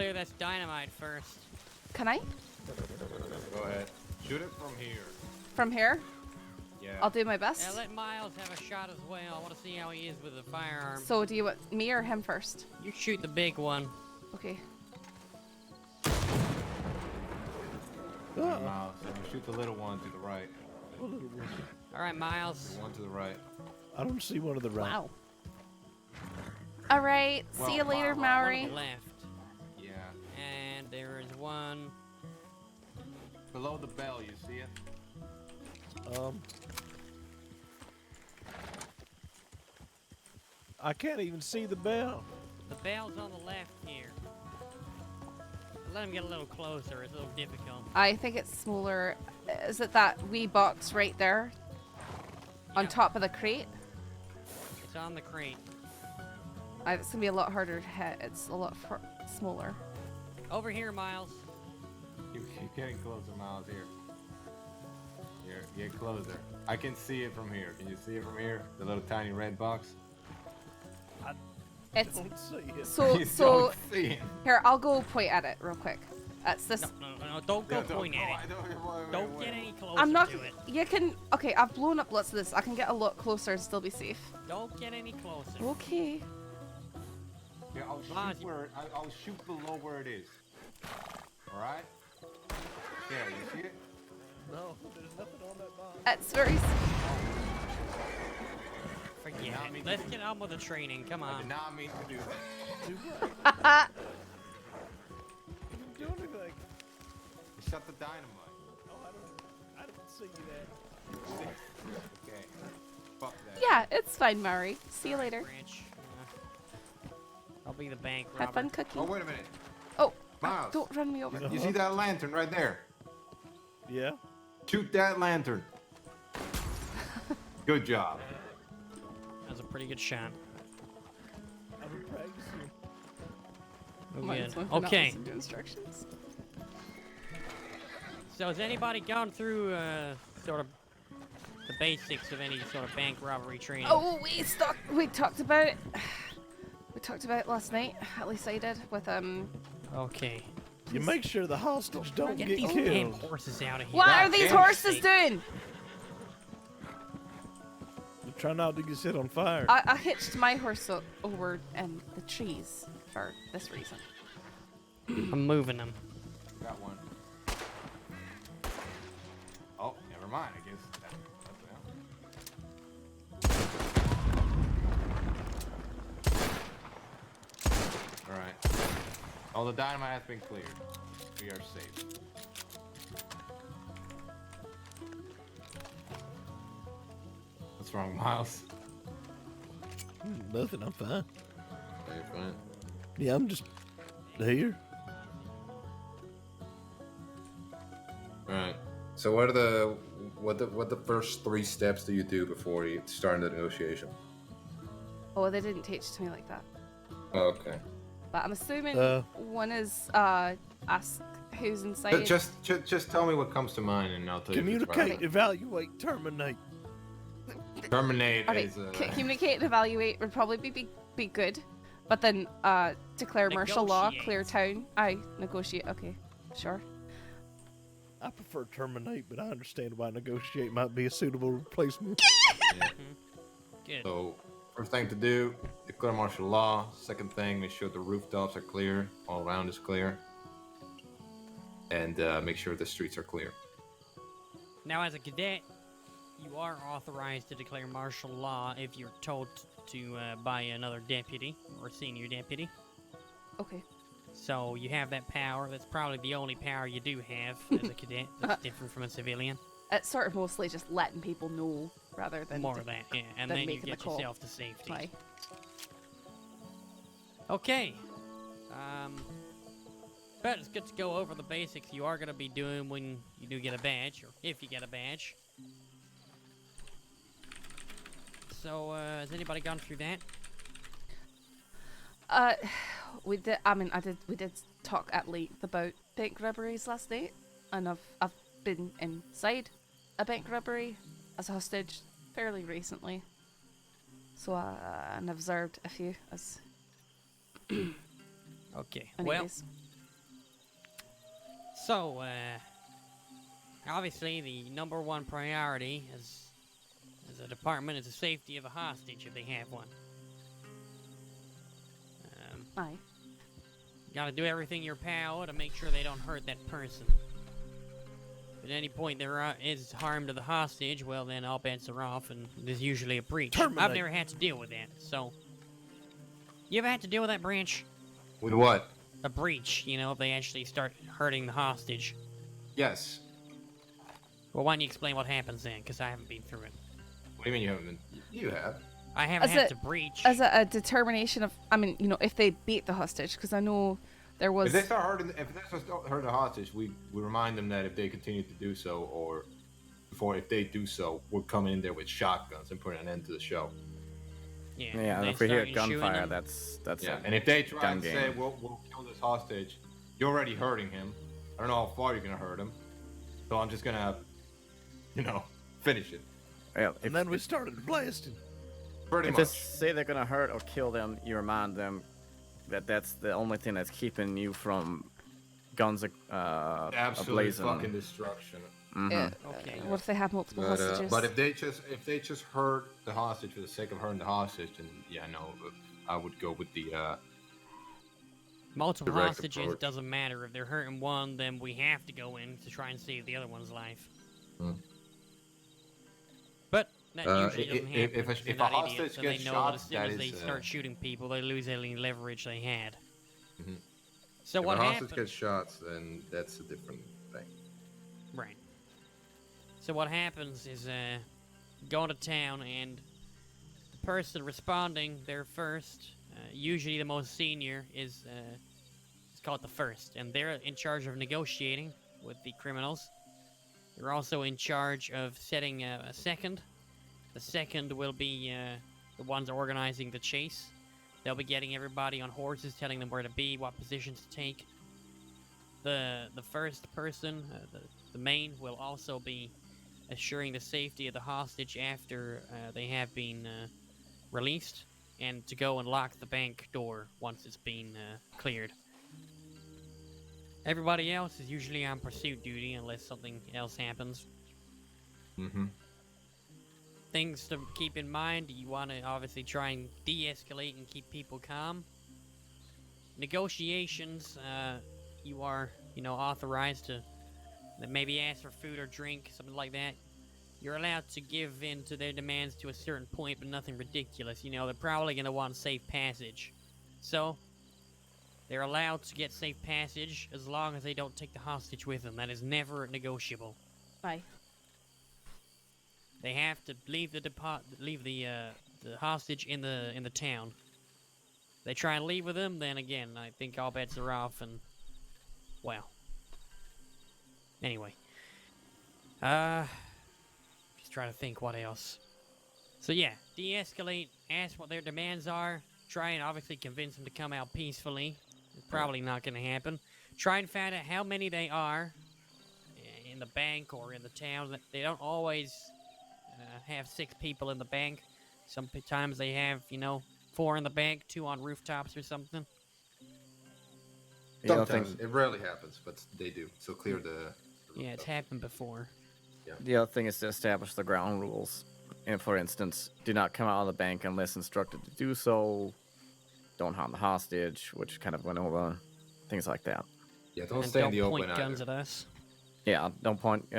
clear this dynamite first. Can I? Go ahead. Shoot it from here. From here? Yeah. I'll do my best. Yeah, let Miles have a shot as well. I want to see how he is with a firearm. So do you want me or him first? You shoot the big one. Okay. Miles, shoot the little one to the right. What little one? All right, Miles. The one to the right. I don't see one to the right. Wow. All right. Well, See you later, One Maori. On the left. Yeah. And there is one. Below the bell, you see it? I can't even see the bell. The bell's on the left here. Let him get a little closer. It's a little difficult. I think it's smaller. Is it that wee box right there? On Yeah. top of the crate? It's on the crate. It's gonna be a lot harder to hit. It's a lot smaller. Over here, Miles. You're getting closer, Miles. Here. Here, get closer. I can see it from here. Can you see it from here? The little tiny red box? It's Don't see it. so You so. don't see it. Here, I'll go point at it real quick. That's this. No, don't go point at it. Don't get any closer I'm not. to it. You can. Okay, I've blown up lots of this. I can get a lot closer and still be safe. Don't get any closer. Okay. Yeah, I'll Miles, shoot where I'll shoot below where it is. All right. There, you see it? No, there's nothing on that box. It's very. Forget Not it. me. Let's get on with the training. Come I on. did not mean to do that. Do what? You didn't do anything. Shut the dynamite. Oh, I didn't see that. Okay. Fuck that. Yeah, it's fine, Mari. See you later. Branch. I'll be the bank robber. Have fun cooking. Oh, wait a minute. Oh, Miles. don't run me over. You see that lantern right there? Yeah. Shoot that lantern. Good job. That was a pretty good shot. I've been practicing. Oh, Might good. as well not Okay. listen to instructions. So has anybody gone through sort of the basics of any sort of bank robbery training? Oh, we talked about it. We talked about it last night. At least I did with Okay. You make sure the hostage don't Get get these damn killed. horses out of here. What God are these damn. horses doing? You try not to get set on fire. I hitched my horse over in the trees for this reason. I'm moving them. Got one. Oh, never mind. I guess that's all right. All the dynamite has been cleared. We are safe. What's wrong, Miles? Nothing, I'm fine. Are you fine? Yeah, I'm just here. All right. So what the first 3 steps do you do before you start the negotiation? Oh, they didn't teach it to me like that. Oh, okay. But I'm assuming one is ask who's inside. Just tell me what comes to mind, and I'll tell you. if it's Communicate, right. evaluate, terminate. Terminate Alright, is. communicate and evaluate would probably be good, but then declare martial law, Negotiate. clear town. Negotiate. Okay, sure. I prefer terminate, but I understand why negotiate might be a suitable replacement. Good. So, first thing to do, declare martial law. Second thing, make sure the rooftops are clear, all around is clear, and make sure the streets are clear. Now, as a cadet, you are authorized to declare martial law if you're told to by another deputy or senior deputy. Okay. So you have that power. That's probably the only power you do have as a cadet. That's different from a civilian. It's sort of mostly just letting people know rather than More of that, yeah. And than then you making the get call. yourself to safety. Aye. Okay. But it's good to go over the basics you are going to be doing when you do get a badge, or if you get a badge. So, has anybody gone through that? We did. I mean, we did talk at length about bank robberies last night, and I've been inside a bank robbery as a hostage fairly recently. So and observed a few as. Okay. Well, Anyways. So, obviously the number one priority as a department is the safety of a hostage if they have one. Aye. Gotta do everything in your power to make sure they don't hurt that person. If at any point there is harm to the hostage, well then all bets are off and there's usually a breach. Terminate. I've never had to deal with that, so... You ever had to deal with that, Branch? With what? A breach, you know, if they actually start hurting the hostage. Yes. Well, why don't you explain what happens then, because I haven't been through it. What do you mean you haven't been? You have. I haven't Is had it- to breach. Is it a determination of, I mean, you know, if they beat the hostage? Because I know there was... If they start hurting the hostage, we remind them that if they continue to do so, or if they do so, we're coming in there with shotguns and putting an end to the show. Yeah, Yeah, they if we hear start shooting gunfire, them. that's Yeah, it. and if they try Gun and game. say we'll kill this hostage, you're already hurting him. I don't know how far you're gonna hurt him, so I'm just gonna, finish it. Well, And then we started blasting. Pretty if they much. say they're gonna hurt or kill them, you remind them that that's the only thing that's keeping you from guns Absolute ablazing. fucking destruction. Yeah. Okay. What if they have multiple But, hostages? but if they just hurt the hostage for the sake of hurting the hostage, then yeah, no, I would go with the Multiple direct hostages approach. doesn't matter. If they're hurting one, then we have to go in to try and save the other one's life. Hmm. But that usually doesn't happen. if a because they're hostage not idiots, and they gets know shot, that as soon that as they is, start shooting people, they lose any leverage they had. Mhm. So if what a hostage happens? gets shot, then that's a different thing. Right. So what happens is, go into town and the person responding there first, usually the most senior, is it's called the first, and they're in charge of negotiating with the criminals. They're also in charge of setting a second. The second will be the ones organizing the chase. They'll be getting everybody on horses, telling them where to be, what positions to take. The first person, the main, will also be assuring the safety of the hostage after they have been released, and to go and lock the bank door once it's been cleared. Everybody else is usually on pursuit duty unless something else happens. Mm-hmm. Things to keep in mind: you want to obviously try and de-escalate and keep people calm. Negotiations, you are, authorized to maybe ask for food or drink, something like that. You're allowed to give in to their demands to a certain point, but nothing ridiculous. They're probably going to want safe passage. So, they're allowed to get safe passage as long as they don't take the hostage with them. That is never negotiable. Aye. They have to leave the hostage in the town. They try and leave with them, then again, I think all bets are off, and well. Anyway, just trying to think what else. So yeah, de-escalate, ask what their demands are, try and obviously convince them to come out peacefully. It's probably not going to happen. Try and find out how many they are in the bank or in the town. They don't always have 6 people in the bank. Sometimes they have, 4 in the bank, 2 on rooftops or something. The other thing, Sometimes it rarely happens, but they do. So clear the Yeah, it's happened before. the other thing is to establish the ground rules. And for instance, do not come out of the bank unless instructed to do so. Don't harm the hostage, which kind of went over. Things like that. Yeah, don't And stay in don't the point open guns either. at us. Yeah, don't point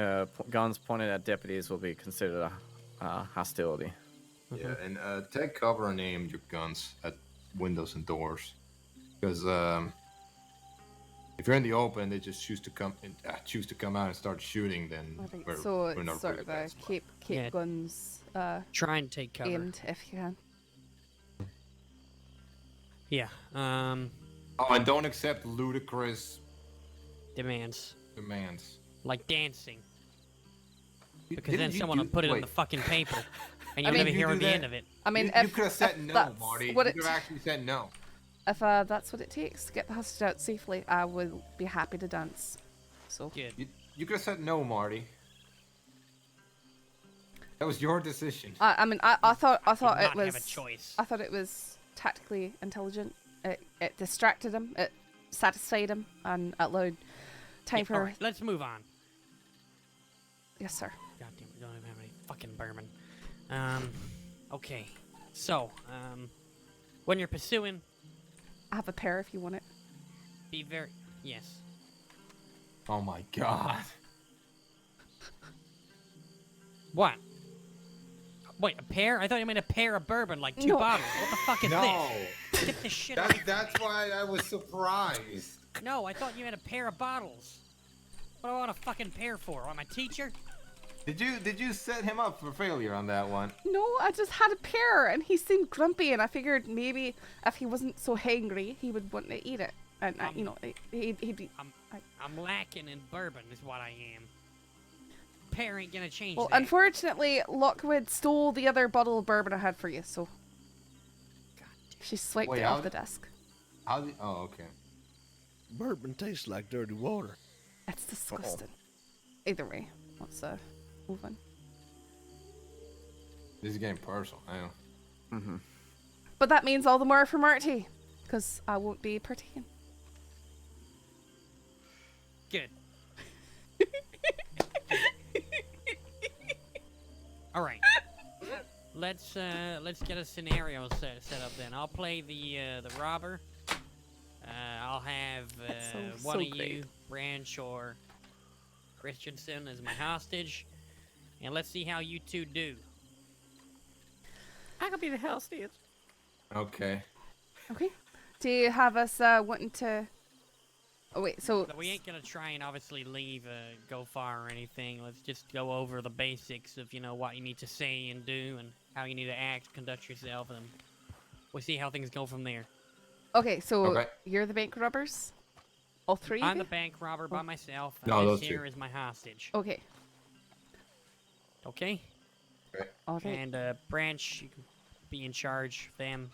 guns pointed at deputies will be considered a hostility. Yeah, and take cover and aim your guns at windows and doors, because if you're in the open, they just choose to come out and start shooting. Then Alright, we're, so we're not it's sort really of bad a spot. keep Yeah. guns Try and take cover. aimed if you can. Yeah. Oh, and don't accept ludicrous Demands. demands. Like dancing. Because Didn't then you someone will put it in wait. the fucking paper. And I you'll mean- never You hear do of the that- end of it. I mean, you if could have said if no, that's Marty. what You it could have actually said no. if that's what it takes to get the hostage out safely, I will be happy to dance. So Good. You could have said no, Marty. That was your decision. I mean, I thought Did it not was have a choice. I thought it was tactically intelligent. It distracted him. It satisfied him, and it allowed time Yeah, for. alright, let's move on. Yes, sir. God damn, we don't even have any fucking bourbon. Okay. So, when you're pursuing, I have a pear if you want it. be very... Yes. Oh my god. What? Wait, a pear? I thought you meant a pair of bourbon, like 2 No. bottles. What the fuck is No. this? Get this shit away from That's why I was surprised. No, I thought you had a pair of bottles. What do I want a fucking pair for? I'm a teacher? Did you set him up for failure on that one? No, I just had a pear, and he seemed grumpy, and I figured maybe if he wasn't so hangry, he would want to eat it. And you know, he'd be. I'm lacking in bourbon, is what I am. Pear ain't gonna change Well, that. unfortunately, Lockwood stole the other bottle of bourbon I had for you, so God she swiped Wait, it how- off the desk. Oh, okay. Bourbon tastes like dirty water. It's disgusting. Either way, let's move on. This is getting personal. I know. Mm-hmm. But that means all the more for Marty, because I won't be partaking. Good. All right. Let's get a scenario set up then. I'll play the robber. I'll have That's one so of you, great. Branch or Christensen, as my hostage, and let's see how you two do. I could be the hostage. Okay. Okay. Do you have us wanting to? Oh wait, so But we ain't gonna try and obviously leave, go far or anything. Let's just go over the basics of, what you need to say and do and how you need to act, conduct yourself, and we'll see how things go from there. okay, so Okay. you're the bank robbers, all three. I'm of the you? bank robber by myself, and No, this those here two. is my hostage. Okay. Okay? All right. And, Branch, you can be in charge of them.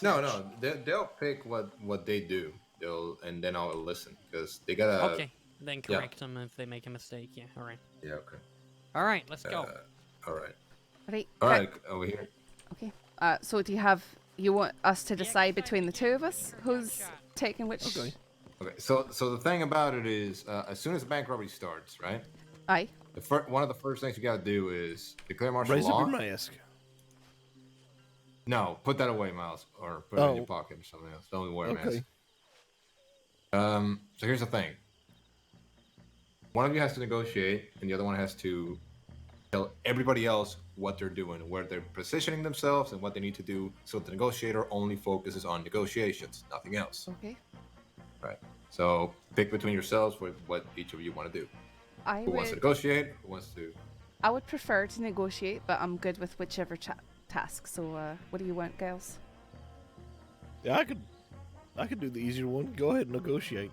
No, they'll pick what they do. And then I'll listen because they gotta. Okay, then correct them if they make a mistake. Yeah, alright. Yeah. Okay. Alright, let's go. All right. Right. All right. right. Over here. Okay. So do you want us to Yeah, decide decide between the to two give of us either who's gunshot. taking which? Okay. Okay. So the thing about it is, as soon as the bank robbery starts, right? Aye. One of the first things you gotta do is declare martial Raise up law. your mask. No, put that away, Miles, or put it in your Oh. pocket or something else. Don't wear a Okay. mask. So here's the thing. One of you has to negotiate, and the other one has to tell everybody else what they're doing, where they're positioning themselves, and what they need to do. So the negotiator only focuses on negotiations, nothing else. Okay. Right. So pick between yourselves what each of you want to do. I Who wants to would. negotiate? Who wants to? I would prefer to negotiate, but I'm good with whichever task. So what do you want, girls? Yeah, I could do the easier one. Go ahead and negotiate.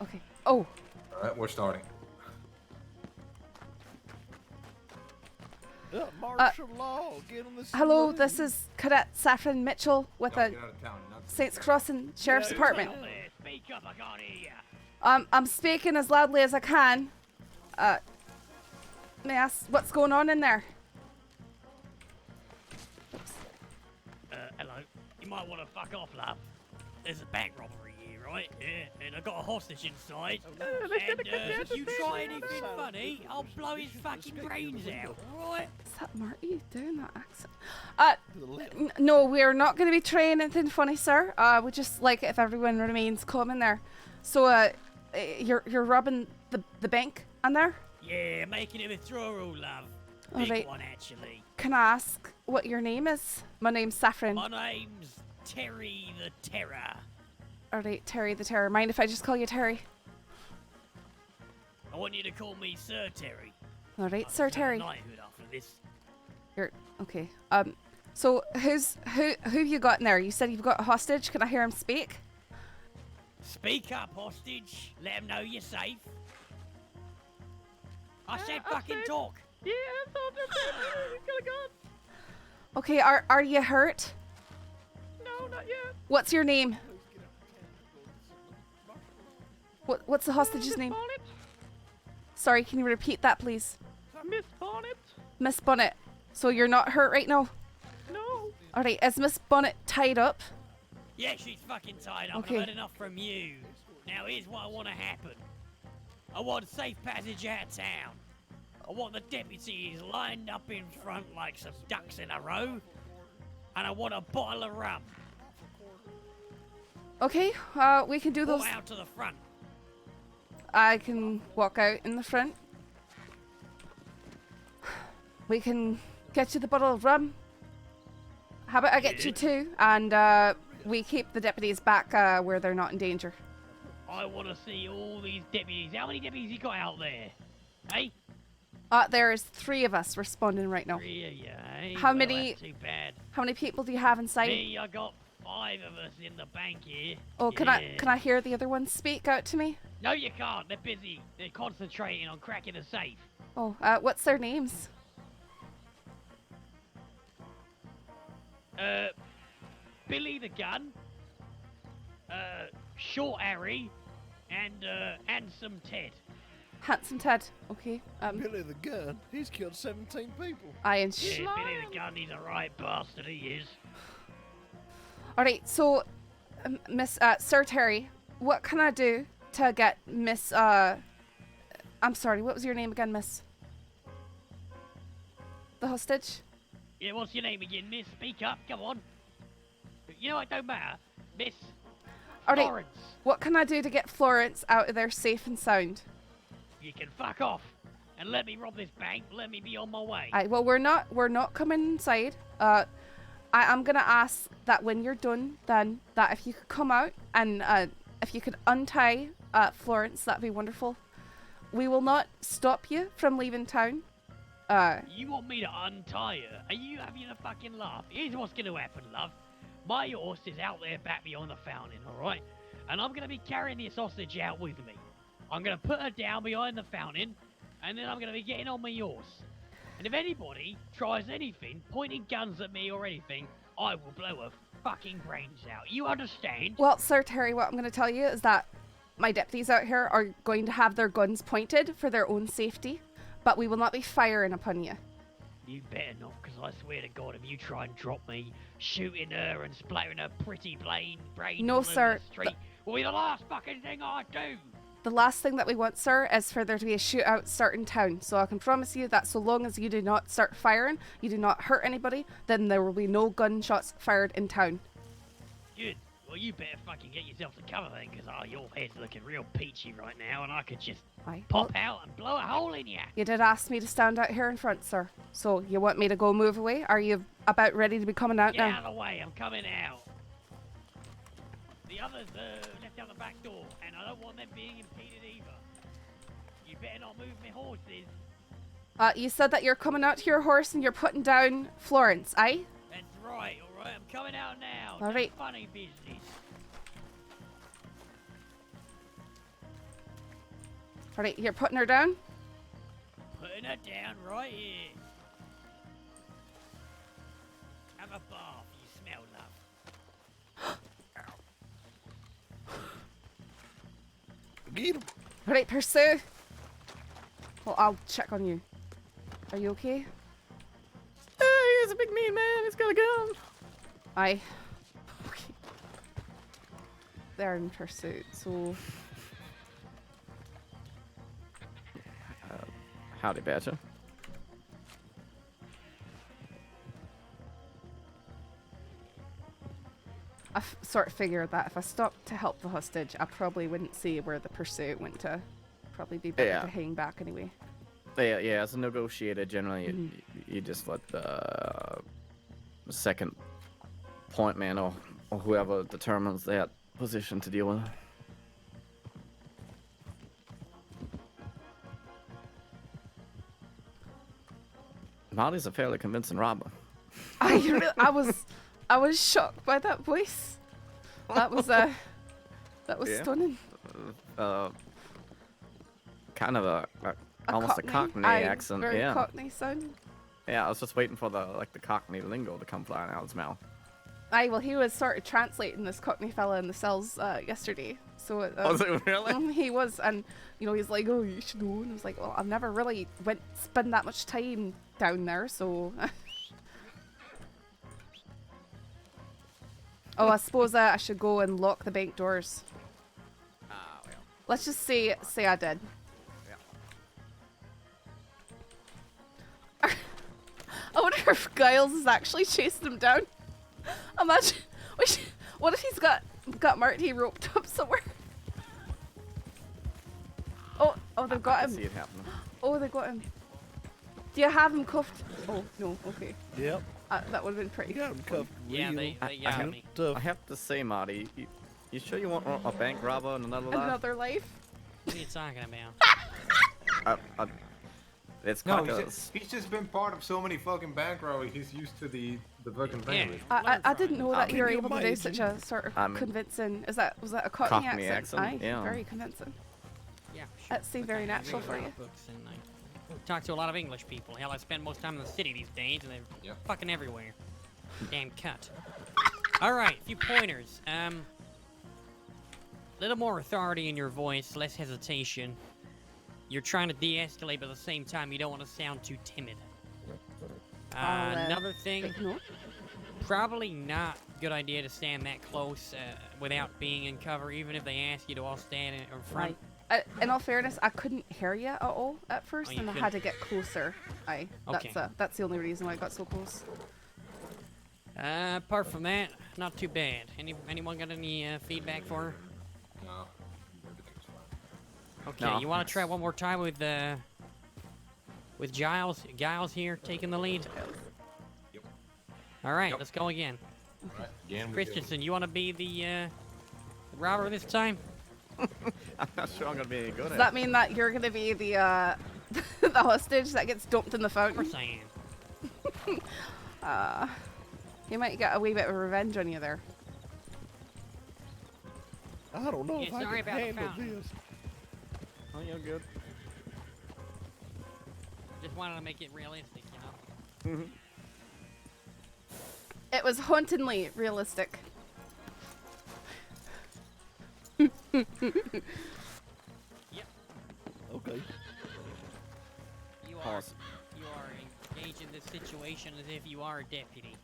Okay. Oh. All right, we're starting. Martial law. Get on this. Hello, this is Cadet Saffron Mitchell with Don't a get out of town. Not- Saints Crossing Sheriff's Department. Speak up, I can't hear ya. I'm speaking as loudly as I can. May I ask what's going on in there? Hello. You might want to fuck off, love. There's a bank robbery here, right? Yeah, and I got a hostage inside. And if you try anything funny, I'll blow his fucking brains out, alright? Is that Marty doing that accent? No, we're not going to be trying anything funny, sir. We just like it if everyone remains calm in there. So, you're robbing the bank in there? Yeah, making a withdrawal, love. All Big right. one, actually. Can I ask what your name is? My name's Saffron. My name's Terry the Terror. Alright, Terry the Terror. Mind if I just call you Terry? I want you to call me Sir Terry. Alright, Sir I'll serve Terry. knighthood after this. You're okay. So who you got in there? You said you've got a hostage. Can I hear him speak? Speak up, hostage. Let him know you're safe. I said fucking talk. Okay, are you hurt? No, not yet. What's your name? What's the hostage's name? Bonnet. Sorry, can you repeat that, please? Miss Bonnet. Miss Bonnet. So you're not hurt right now? No. Alright, is Miss Bonnet tied up? Yeah, she's fucking tied up. Okay. I've had enough from you. Now here's what I want to happen. I want safe passage out of town. I want the deputies lined up in front like some ducks in a row. And I want a bottle of rum. Okay, we can do those. Walk out to the front. I can walk out in the front. We can get you the bottle of rum. How about I get you two, and we keep the deputies back where they're not in danger. I want to see all these deputies. How many deputies you got out there? Hey? There's 3 of us responding right now. 3 of you, eh? How Well, many- that's too bad. How many people do you have inside? Me, I got 5 of us in the bank here. Oh, can Yeah. I hear the other ones speak out to me? No, you can't. They're busy. They're concentrating on cracking the safe. Oh, what's their names? Billy the gun, Short Harry, and Handsome Ted. Handsome Ted. Okay. Billy the gun, he's killed 17 people. I Yeah, Billy the gun, he's a right bastard, he is. All right. So, Miss Sir Terry, what can I do to get Miss I'm sorry. What was your name again, Miss? The hostage. Yeah, what's your name again, miss? Speak up, come on. You know, it don't matter. Miss All right. Florence. What can I do to get Florence out of there safe and sound? You can fuck off and let me rob this bank. Let me be on my way. Well, we're not coming inside. I'm gonna ask that when you're done, then that if you could come out and if you could untie Florence, that'd be wonderful. We will not stop you from leaving town. You want me to untie her? Are you having a fucking laugh? Here's what's gonna happen, love. My horse is out there back beyond the fountain, alright? And I'm gonna be carrying this hostage out with me. I'm gonna put her down behind the fountain, and then I'm gonna be getting on my horse. And if anybody tries anything, pointing guns at me or anything, I will blow her fucking brains out. You understand? Well, Sir Terry, what I'm gonna tell you is that my deputies out here are going to have their guns pointed for their own safety, but we will not be firing upon you. You better not, because I swear to God, if you try and drop me, shooting her and splattering her pretty brains No, all over sir. the street will be the last fucking thing I do. The last thing that we want, sir, is for there to be a shootout starting town. So I can promise you that so long as you do not start firing, you do not hurt anybody, then there will be no gunshots fired in town. Good. Well, you better fucking get yourself to cover then, because your head's looking real peachy right now, and I could just Aye. pop Well, out and blow a hole in you. you did ask me to stand out here in front, sir. So you want me to go move away? Are you about ready to be coming out Get now? out of the way, I'm coming out. The others left out the back door, and I don't want them being impeded either. You better not move my horses. You said that you're coming out to your horse and you're putting down Florence, aye? That's right, alright, I'm coming out now. All No right. funny business. Alright, you're putting her down? Putting her down right here. Have a bath, you smell love. Get him. Alright, pursue. Well, I'll check on you. Are you okay? He's a big mean man. He's got a gun. Aye. Okay. They're in pursuit, so... Howdy, Badger. I sort of figured that if I stopped to help the hostage, I probably wouldn't see where the pursuit went to. Probably be better Yeah. to hang back anyway. Yeah, as a negotiator, generally you just let the second point man or whoever determines that position to deal with. Marty's a fairly convincing robber. I was shocked by that voice. That was Yeah. stunning. Kind of a almost a Cockney Aye, accent. Very Yeah, Cockney sounding. yeah. I was just waiting for the Cockney lingo to come flying out of his mouth. Aye, well, he was sort of translating this Cockney fella in the cells yesterday. So Was it really? he was, and he's like, "Oh, you should know." And I was like, "Well, I've never really spent that much time down there, so." Oh, I suppose I should go and lock the bank doors. Let's just say I did. I wonder if Giles is actually chasing him down. Imagine. What if he's got Marty roped up somewhere? Oh, they've got I him. see it happening. Oh, they got him. Do you have him cuffed? Oh, no, okay. Yep. That would have been pretty You got him cuffed. Yeah, real they I got me. tough. I have to say, Marty, you sure you want a bank robber in another life? Another life. What are you talking about? It's No, kind he's just been part of so many fucking bank robberies. He's used to the fucking Yeah. bank. I didn't know that Can you were you able to do imagine? such a sort of I'm- convincing. Was that a Cockney Cockney accent, Aye, yeah. very convincing. Yeah, sure. That seemed very I natural read a for lot you. of books and I talk to a lot of English people. Hell, I spend most time in the city these days, and they're Yep. fucking everywhere. Damn cut. All right, a few pointers. Little more authority in your voice, less hesitation. You're trying to de-escalate, but at the same time, you don't want to sound too timid. Another thing, Take note. probably not a good idea to stand that close without being in cover, even if they ask you to all stand in front. Right. In all fairness, I couldn't hear you at all at first, you and I couldn't? had to get closer. Aye, Okay. that's the only reason why I got so close. Apart from that, not too bad. Anyone got any feedback for her? No, everything's fine. Okay, No, you want to try one more time with Giles? Giles here taking the lead. Yep. All right, Yep. let's go again. All right, again. we go. Christensen, you want to be the robber this time? I'm not sure I'm gonna be any good Does at that mean that you're gonna be the the hostage that gets dumped in the Of fountain? course I am. He might get a wee bit of revenge on you there. I don't know Yeah, if I sorry can about the handle fountain. this. Oh, you're good. Just wanted to make it realistic, you know? It was hauntingly realistic. Yep. Okay. You are Pause. engaged in this situation as if you are a deputy.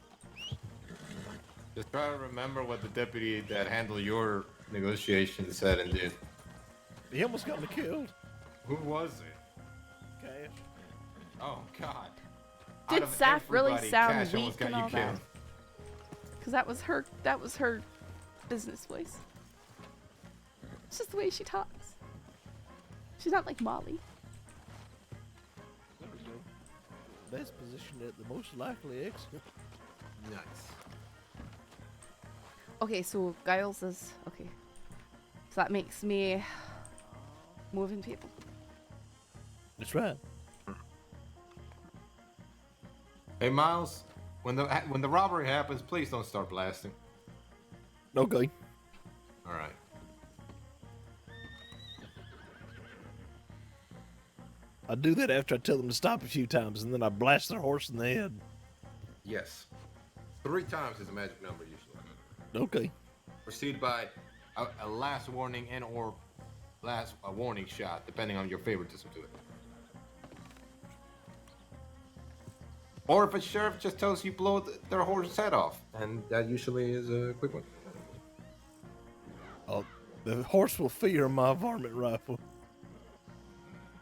Just try to remember what the deputy that handled your negotiations said and did. He almost got me killed. Who was it? Cash. Oh God. Did Out of Saf really everybody, sound Cash almost weak and got you all that? killed. Because that was her business voice. It's just the way she talks. She's not like Molly. There we go. Best position at the most likely exit. Nice. Okay, so Giles is okay. So that makes me moving people. That's right. Hey Miles, when the robbery happens, please don't start blasting. Okay. All right. I do that after I tell them to stop a few times, and then I blast their horse in the head. Yes. 3 times is a magic number usually. Okay. Proceed by a last warning and or a warning shot, depending on your favoritism to it. Or if a sheriff just tells you blow their horse's head off, and that usually is a quick one. Oh, the horse will fear my varmint rifle.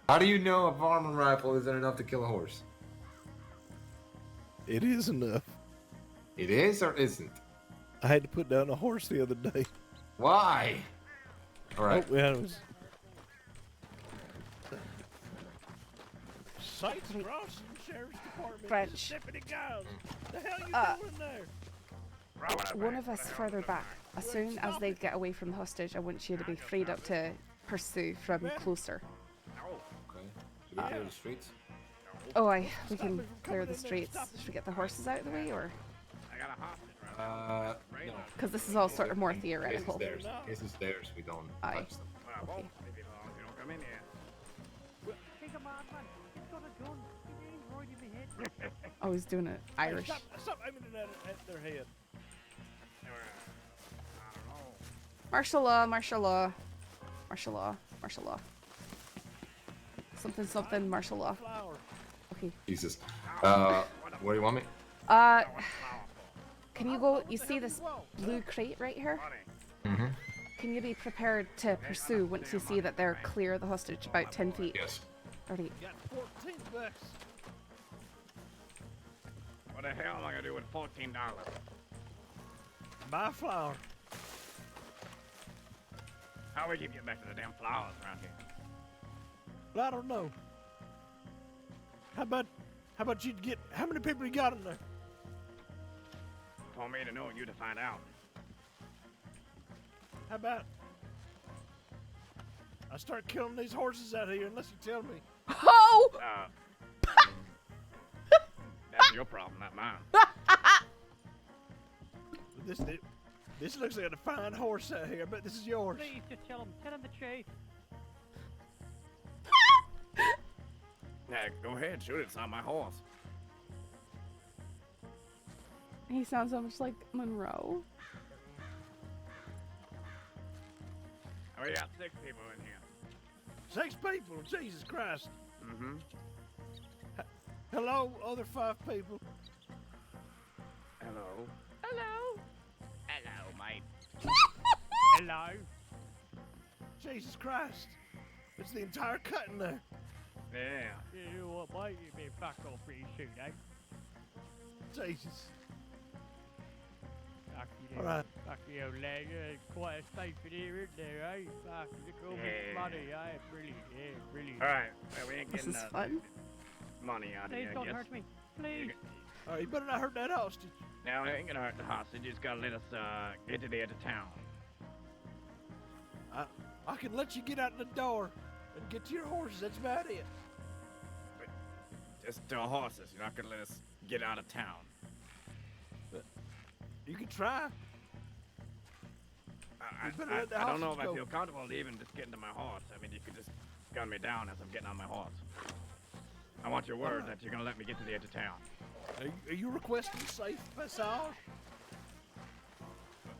How do you know a varmint rifle isn't enough to kill a horse? It is enough. It is or isn't? I had to put down a horse the other day. Why? All right. Oh, yeah, it was. Sights crossing Sheriff's Department. French. Deputy Giles. The hell you doing there? One of us further back. As soon as they get away from the hostage, I want you to be freed up to pursue from closer. Okay. Should we clear the streets? Oh, we can clear the streets. Should we get the horses out of the way, or? No. Because this is all sort of more This is theoretical. theirs. This is theirs. We don't Aye. touch them. Okay. Oh, he's doing it Irish. Stop aiming it at their head. Martial law, martial law, martial law, martial law. Something, something, martial law. Flower. Okay. Jesus. Where do you want me? Can you go? You see this blue crate right here? Mm-hmm. can you be prepared to pursue once you see that they're clear of the hostage about 10 feet? Yes. Alright. Got 14 bucks. What the hell am I gonna do with $14? Buy flour. How do we keep getting back to the damn flowers around here? Well, I don't know. How about you get, how many people you got in there? Told me to know and you to find out. How about I start killing these horses out here unless you tell me? Oh! That's your problem, not mine. This looks like a fine horse out here. I bet this is yours. Please, just tell him the truth. Yeah, go ahead, shoot it. It's on my horse. He sounds so much like Monroe. We got 6 people in here. 6 people. Jesus Christ. Mm-hmm. Hello, other 5 people. Hello. Hello. Hello, mate. Hello. Jesus Christ. It's the entire cut in there. Yeah. You know what, mate? You've been fucked off pretty soon, eh? Jesus. Fuck you, All right. Fuck you, old lad. Quite a space in here, isn't there, eh? Fuck, look at all this Yeah. money, eh? Brilliant, yeah, brilliant. Alright, well, we ain't This getting is fun. money out of Please here, I don't guess. hurt me. Please. All right, you better not hurt that hostage. Now, it ain't gonna hurt the hostage. You just gotta let us get to the edge of town. I can let you get out the door and get to your horses. That's about it. Just to our horses. You're not gonna let us get out of town. You can try. I, You better I, let the I don't know if hostage I go. feel comfortable even just getting to my horse. I mean, you could just gun me down as I'm getting on my horse. I want your word that you're gonna let me get to the edge of town. Are you requesting safe passage?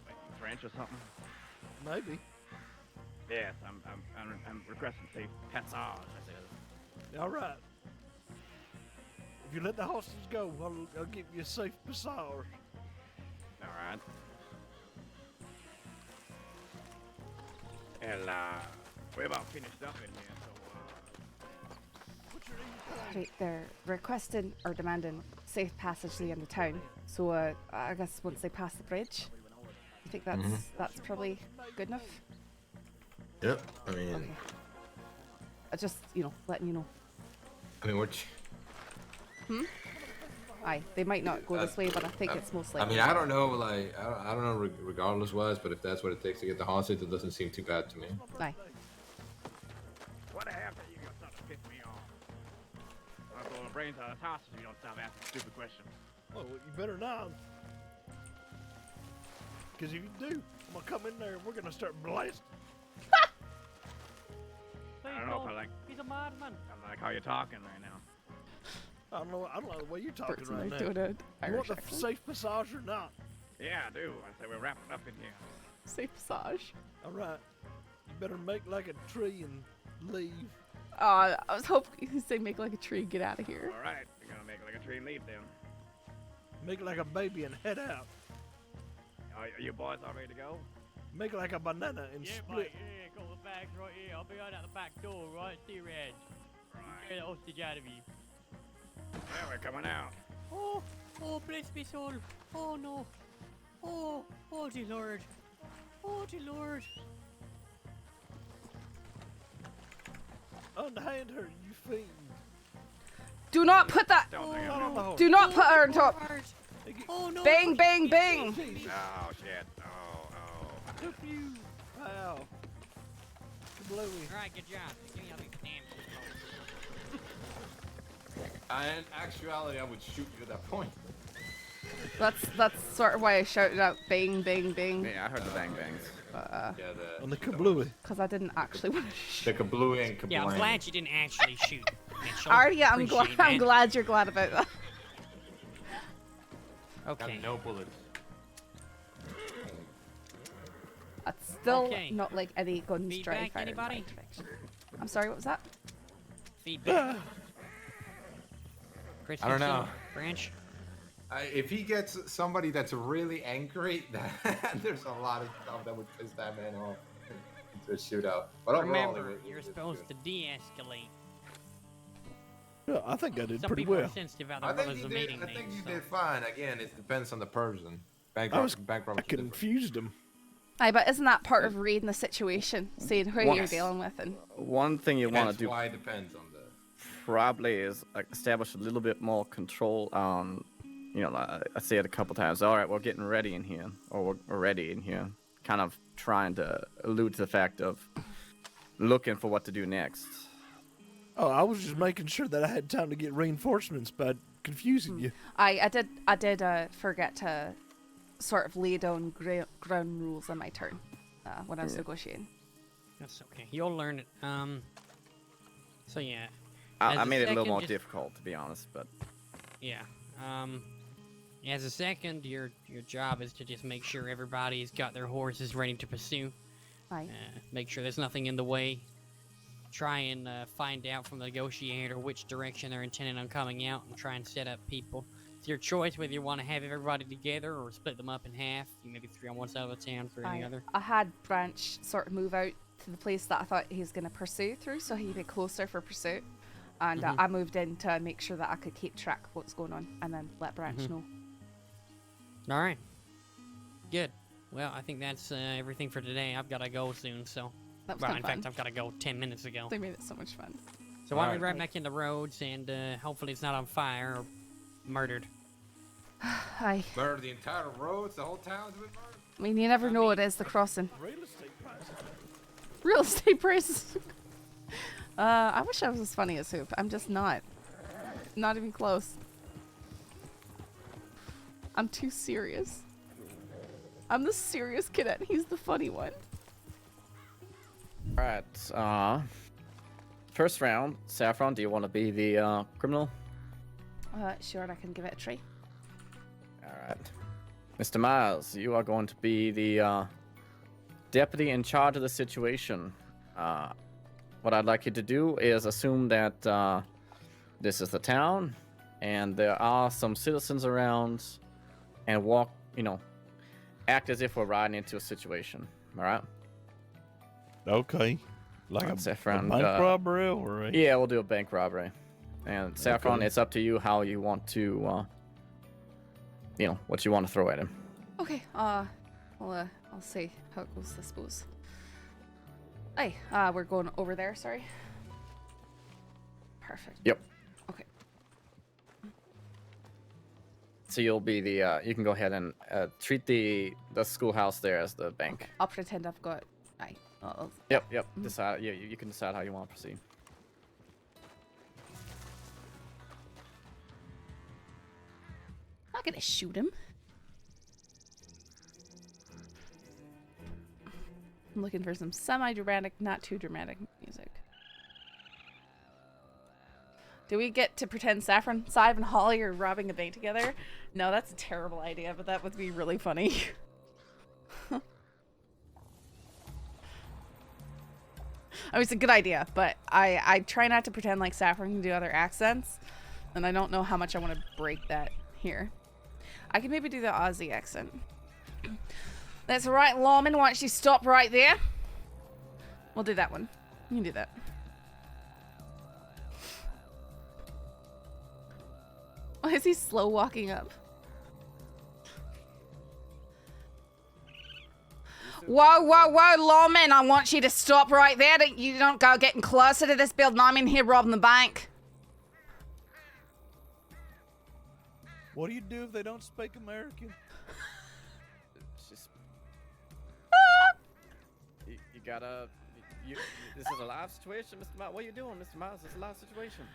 Like French or something? Maybe. Yes, I'm requesting safe passage. I said. All right. If you let the hostage go, I'll give you a safe passage. All right. And we're about finished up in here, so What's your name? Right, they're requesting or demanding safe passage to the end of town. So I guess once they pass the bridge, I think that's probably good enough. Yep. I mean, Okay. Just letting you know. which? Aye, they might not go this way, but I think it's most I likely. mean, I don't know. Like, I don't know. Regardless, wise, but if that's what it takes to get the hostage, it doesn't seem too bad to me. Aye. what the hell are you gonna start to piss me off? I'll blow the brains out of the hostage if you don't stop asking stupid questions. Oh, you better not. Because if you do, I'm gonna come in there and we're gonna start blasting. Please I don't know if I like. He's a madman. I like how you're talking right now. I don't know the way you're talking Bert's right like now. doing an You Irish want the accent. safe passage or not? Yeah, I do. I say we're wrapping up in here. Safe passage. All right. You better make like a tree and leave. I was hoping you could say make like a tree, get out of here. All right, we're gonna make like a tree and leave then. Make like a baby and head out. Are you boys all ready to go? Make like a banana and Yeah, split. mate, yeah, got the bags right here. I'll be on at the back door, right? See your edge. Get the hostage out of you. Yeah, we're coming out. Oh, bless me soul. Oh, no. Oh, dear Lord. Oh, dear Lord. Unhand her, you fiend. Do not put that. Don't think Not on the horse. Do not put her on top. Hard. Oh, no. Bang, bang, bang. Jesus. Oh shit. Oh. Wow. Bluey. Alright, good job. Give me all these damn In actuality, I would shoot you at that point. That's sort of why I shouted out bang, bang, bang. Yeah, I heard the bang bangs. Yeah, On the kablooey. Because I didn't actually want to shoot. the kablooey and kablang. Yeah, I'm glad you didn't actually shoot, Mitchell. Artie, I'm Appreciate glad. I'm that. glad you're glad about that. Got Okay. no bullets. That's still Okay. not like any guns Feedback, dry fire in my anybody? direction. I'm sorry, what was that? Feedback. Chris, I don't you know. see Branch? If he gets somebody that's really angry, there's a lot of stuff that would piss that man off into a shootout. But overall, Remember, you're supposed to de-escalate. Yeah, I think I did Some pretty people well. are sensitive about I their think brothers you of did. mating I think names. you So. did fine. Again, it depends on the person. Bank I robbers are different. confused him. Aye, but isn't that part of reading the situation, seeing who you're Yes. dealing with, and One thing you want That's to do why it depends on the. probably is like establish a little bit more control on, you know, I say it a couple times. All right, we're getting ready in here, or we're ready in here. Kind of trying to allude to the fact of looking for what to do next. Oh, I was just making sure that I had time to get reinforcements by confusing you. I did forget to sort of lay down ground rules on my turn when I was negotiating. That's okay. You'll learn it. So yeah. I As a made it a little second, more just- difficult, to be honest, but Yeah. As a second, your job is to just make sure everybody's got their horses ready to pursue. Aye. Make sure there's nothing in the way. Try and find out from the negotiator which direction they're intending on coming out, and try and set up people. It's your choice whether you want to have everybody together or split them up in half. You maybe 3 on one side of the town, 3 on the other. I had Branch sort of move out to the place that I thought he was going to pursue through, so he'd be closer for pursuit. And I moved in to make sure that I could keep track of what's going on, and then let Branch know. All right. Good. Well, I think that's everything for today. I've got to go soon, so. That was Well, kind in of fun. fact, I've got to go 10 minutes ago. They made it so much fun. So why don't we Alright. drive back in the roads and hopefully it's not on fire or murdered. Aye. Murder the entire roads, the whole town's been murdered. I mean, you never know it is the crossing. Real estate prices. Real estate prices. I wish I was as funny as Hoop. I'm just not. Not even close. I'm too serious. I'm the serious cadet. He's the funny one. alright, first round, Saffron, do you want to be the criminal? Sure, I can give it a try. Alright. Mr. Miles, you are going to be the deputy in charge of the situation. What I'd like you to do is assume that this is the town and there are some citizens around, and walk, you know, act as if we're riding into a situation. Alright? Okay. Like Alright, a Saffron, bank robbery or a... Yeah, we'll do a bank robbery. And Saffron, Okay. it's up to you how you want to, you know, what you want to throw at him. Okay, I'll see how it goes, I suppose. Hey, we're going over there, sorry. Perfect. Yep. Okay. So you'll be the, you can go ahead and treat the schoolhouse there as the bank. I'll pretend I've got... Aye. Yep. Decide. Yeah, you can decide how you want to proceed. I'm not gonna shoot him. I'm looking for some semi-dramatic, not too dramatic music. Do we get to pretend Saffron, Sive, and Holly are robbing a bank together? No, that's a terrible idea, but that would be really funny. I mean, it's a good idea, but I try not to pretend like Saffron can do other accents, and I don't know how much I want to break that here. I can maybe do the Aussie accent. That's right, lawman. Why don't you stop right there? We'll do that one. You can do that. Why is he slow walking up? Whoa, lawman. I want you to stop right there. You don't go getting closer to this building. I'm in here robbing the bank. What do you do if they don't speak American? Just, you gotta. This is a live situation, Mr. Miles. What are you doing, Mr. Miles? This is a live situation.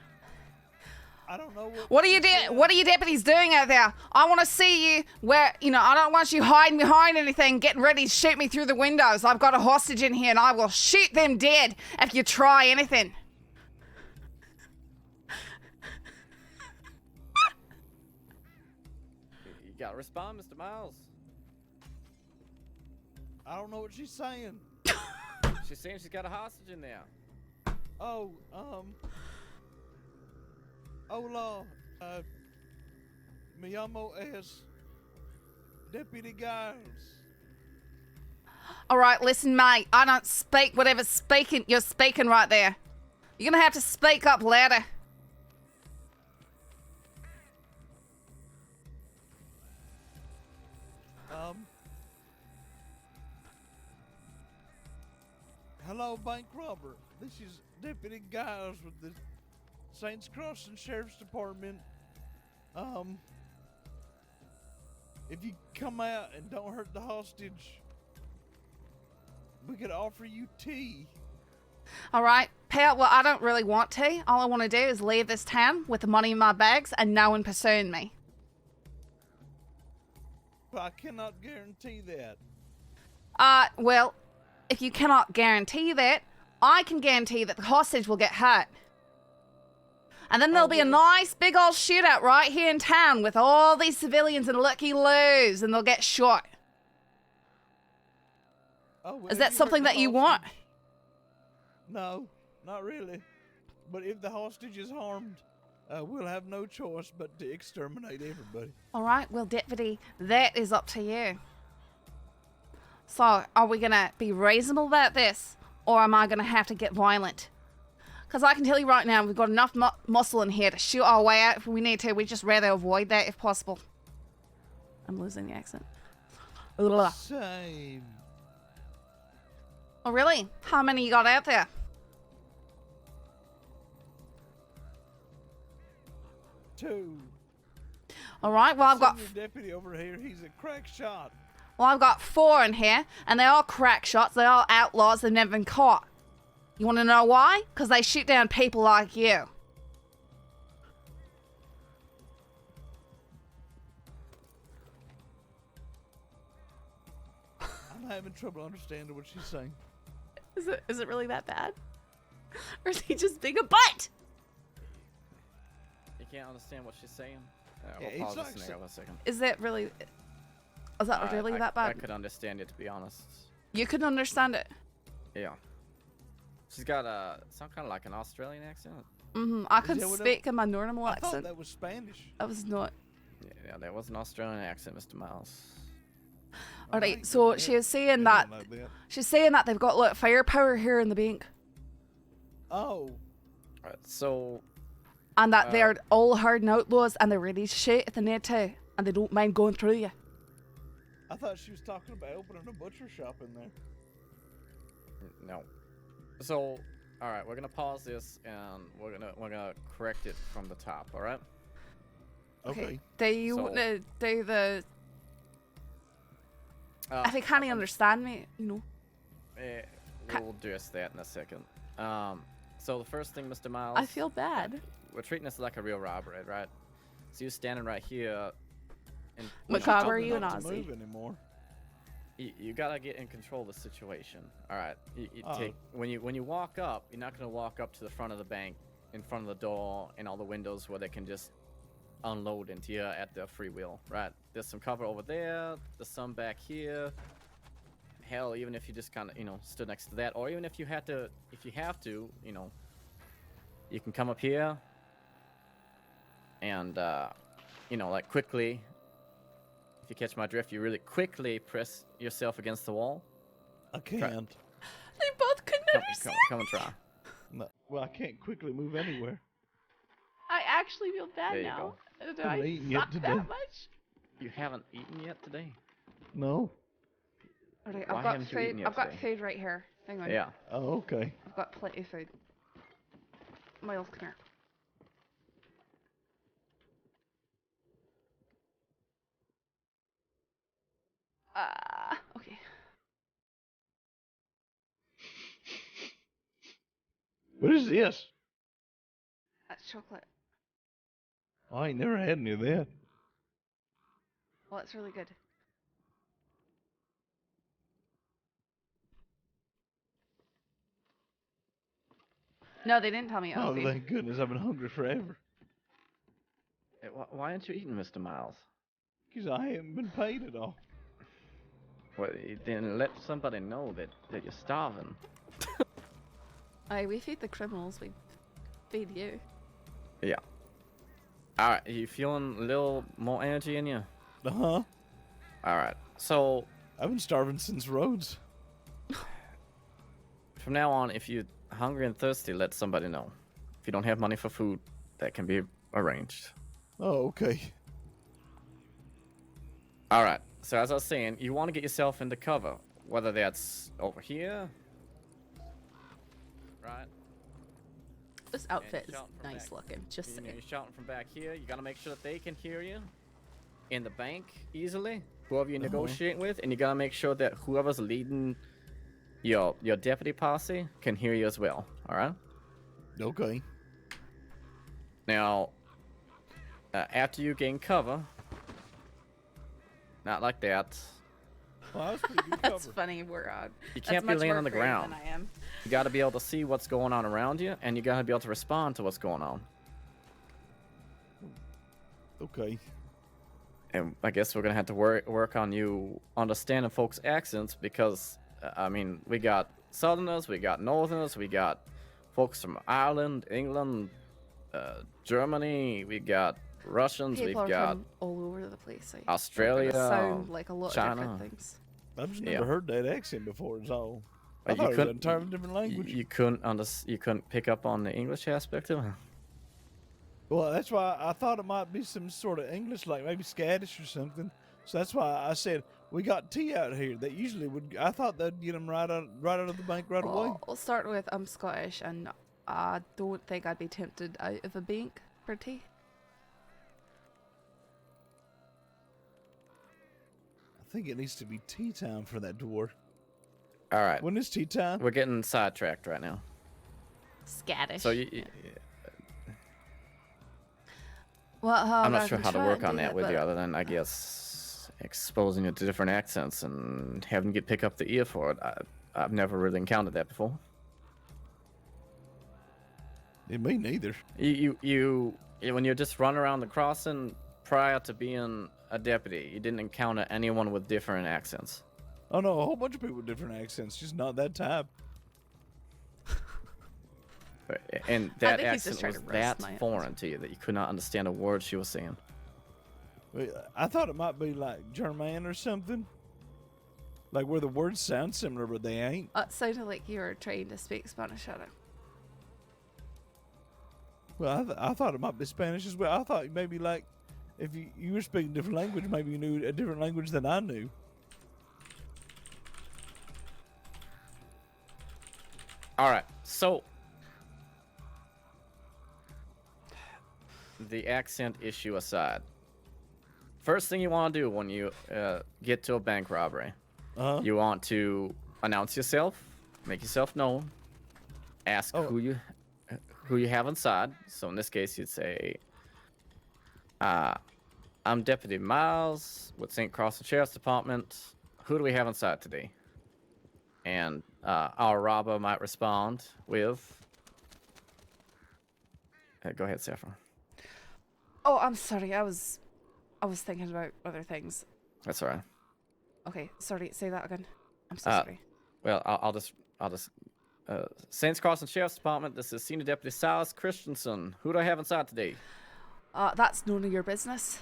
I don't know What are you doing? What are you deputies doing out there? I want to see you where, you know, I don't want you hiding behind anything, getting ready to shoot me through the windows. I've got a hostage in here and I will shoot them dead if you try anything. You gotta respond, Mr. Miles. I don't know what she's saying. She's saying she's got a hostage in there. Oh, me llamo es Deputy Giles. All right, listen, mate. I don't speak whatever speaking you're speaking right there. You're gonna have to speak up louder. Hello, bank robber. This is Deputy Giles with the Saints Crossing Sheriff's Department. If you come out and don't hurt the hostage, we could offer you tea. All right, Pear, well, I don't really want to. All I want to do is leave this town with the money in my bags and no one pursuing me. But I cannot guarantee that. Well, if you cannot guarantee that, I can guarantee that the hostage will get hurt. And then there'll be a nice big old shootout right here in town with all these civilians and looky-loos, and they'll get shot. Oh, well, Is if that you something hurt that the you want? hostage- No, not really. But if the hostage is harmed, we'll have no choice but to exterminate everybody. All right, well, Deputy, that is up to you. So, are we going to be reasonable about this, or am I going to have to get violent? Because I can tell you right now, we've got enough muscle in here to shoot our way out if we need to. We'd just rather avoid that if possible. I'm losing the accent. Ugh. Same. Oh, really? How many you got out there? Two. All right, well, I've got... Senior deputy over here, he's a crack shot. Well, I've got 4 in here, and they're all crack shots. They're all outlaws. They've never been caught. You want to know why? Because they shoot down people like you. I'm having trouble understanding what she's saying. Is it really that bad? Or is he just being a butt? You can't understand what she's saying? Yeah, We'll it's pause like this so- a second. Is that really... Is that really that I bad? could understand it, to be honest. You could understand it. Yeah. She's got some kind of like an Australian accent. I could that what speak in my normal I thought accent. that was Spanish. That was not... Yeah, that was an Australian accent, Mr. Miles. Alright, so she was saying that... Like that. She's saying that they've got like firepower here in the bank. Oh, Alright, so And that they're all hardened outlaws and they're ready to shoot if they need to. And they don't mind going through you. I thought she was talking about opening a butcher shop in there. no. So, all right, we're gonna pause this and we're gonna correct it from the top. All right. Okay. Do you So- want to do the... Uh, If they can't understand me, you know. we'll address that in a second. So the first thing, Mr. Miles. I feel bad. We're treating this like a real robbery, right? So you're standing right here. And Macabre, Told me you an not to Aussie? move anymore. you gotta get in control of the situation. All right. You Uh-oh. take when you walk up, you're not gonna walk up to the front of the bank, in front of the door and all the windows where they can just unload into you at their free will, right? There's some cover over there. There's some back here. Hell, even if you just kind of stood next to that, or even if you have to, you can come up here and like quickly. If you catch my drift, you really quickly press yourself against the wall. I can't. They both couldn't understand. Come and try. No, well, I can't quickly move anywhere. I actually feel bad There you now. Do haven't I eaten yet suck today. that much? You haven't eaten yet today? No. Alright, Why I've got haven't you eaten food. yet I've got today? food right here. Hang on. Yeah. Oh, okay. I've got plenty of food. Miles, come here. Okay. What is this? That's chocolate. I ain't never had any of that. Well, it's really good. No, they didn't tell me. Oh, Opie. thank goodness. I've been hungry forever. Hey, why aren't you eating, Mr. Miles? Because I haven't been paid at all. Well, you didn't let somebody know that you're starving. Aye, we feed the criminals. We feed you. Yeah. All right, you feeling a little more energy in you? Uh-huh. All right. So I've been starving since Rhodes. from now on, if you're hungry and thirsty, let somebody know. If you don't have money for food, that can be arranged. Oh, okay. All right. So as I was saying, you want to get yourself into cover, whether that's over here, right? This outfit is shouting from nice back. looking, just You're saying. shouting from back here. You gotta make sure that they can hear you in the bank easily, whoever you're negotiating with, and you gotta make sure that whoever's leading your deputy posse can hear you as well. All right. Okay. Now, after you gain cover, not like that. Well, that was pretty good That's cover. funny. You can't be much laying more on the creative ground. than I am. You gotta be able to see what's going on around you, and you gotta be able to respond to what's going on. Okay. And I guess we're gonna have to work on you understanding folks' accents because, I mean, we got Southerners, we got Northerners, we got folks from Ireland, England, Germany, we got Russians, People are we've got from all over the place. Like, Australia, they're gonna sound like a lot of China. different things. I've just Yeah. never heard that accent before. It's all. I You thought it was couldn't- an entirely different language. You couldn't pick up on the English aspect of it. Well, that's why I thought it might be some sort of English, like maybe Scottish or something. So that's why I said we got tea out here. That usually would. I thought they'd get them right out of the bank right away. Well, I'll start with I'm Scottish, and I don't think I'd be tempted out of a bank for tea. I think it needs to be tea time for that door. All right, When is tea time? we're getting sidetracked right now. Scottish. So Well, I'm not I sure can how to try work and on do that it, with you but other than, I guess, exposing you to different accents and having you pick up the ear for it. I've never really encountered that before. Me neither. You when you're just running around the crossing prior to being a deputy, you didn't encounter anyone with different accents. Oh no, a whole bunch of people with different accents, just not that type. And that think he's just accent trying was to roast that my foreign to you that you could not understand a word she was saying. I thought it might be like German or something. Like where the words sound similar, but they ain't. it sounded like you were trying to speak Spanish at it. Well, I thought it might be Spanish as well. I thought maybe like if you were speaking a different language, maybe you knew a different language than I knew. All right, so the accent issue aside, first thing you want to do when you get to a bank robbery, you want to announce yourself, make yourself known, ask who you have inside. So in this case, you'd say, "I'm Deputy Miles with St. Cross Sheriff's Department. Who do we have inside today?" And our robber might respond with, "Go ahead, Saffron." Oh, I'm sorry. I was thinking about other things. That's all right. Okay, sorry. Say that again. I'm so sorry. Well, I'll just Saints Crossing Sheriff's Department. This is Senior Deputy Sylas Christensen. Who do I have inside today? That's none of your business.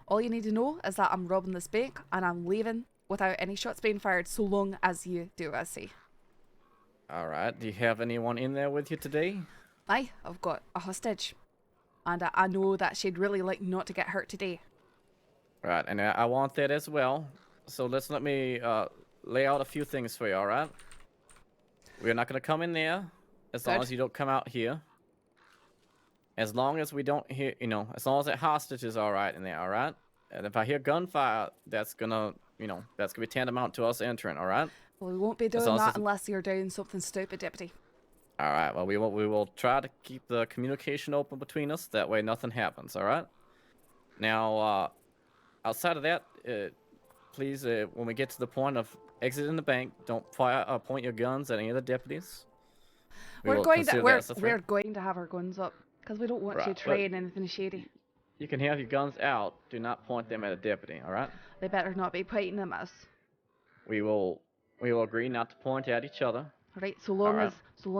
All you need to know is that I'm robbing this bank and I'm leaving without any shots being fired, so long as you do as I say. All right. Do you have anyone in there with you today? I've got a hostage, and I know that she'd really like not to get hurt today. Right, and I want that as well. So let me lay out a few things for you. All right. We're not gonna come in there as long Good. as you don't come out here. As long as we don't hear, as long as that hostage is all right in there, all right? And if I hear gunfire, that's gonna be tantamount to us entering, all right? Well, we won't be doing long as that it's- unless you're doing something stupid, Deputy. All right. Well, we will try to keep the communication open between us. That way, nothing happens. All right. Now, outside of that, please, when we get to the point of exiting the bank, don't point your guns at any of the deputies. We're will going to consider that as a threat. we're going to have our guns up because we don't want you Right, trying anything shady. You can have your guns out. Do not point them at a deputy. All right. They better not be pointing them at us. We will agree not to point at each other. Right, so long Alright.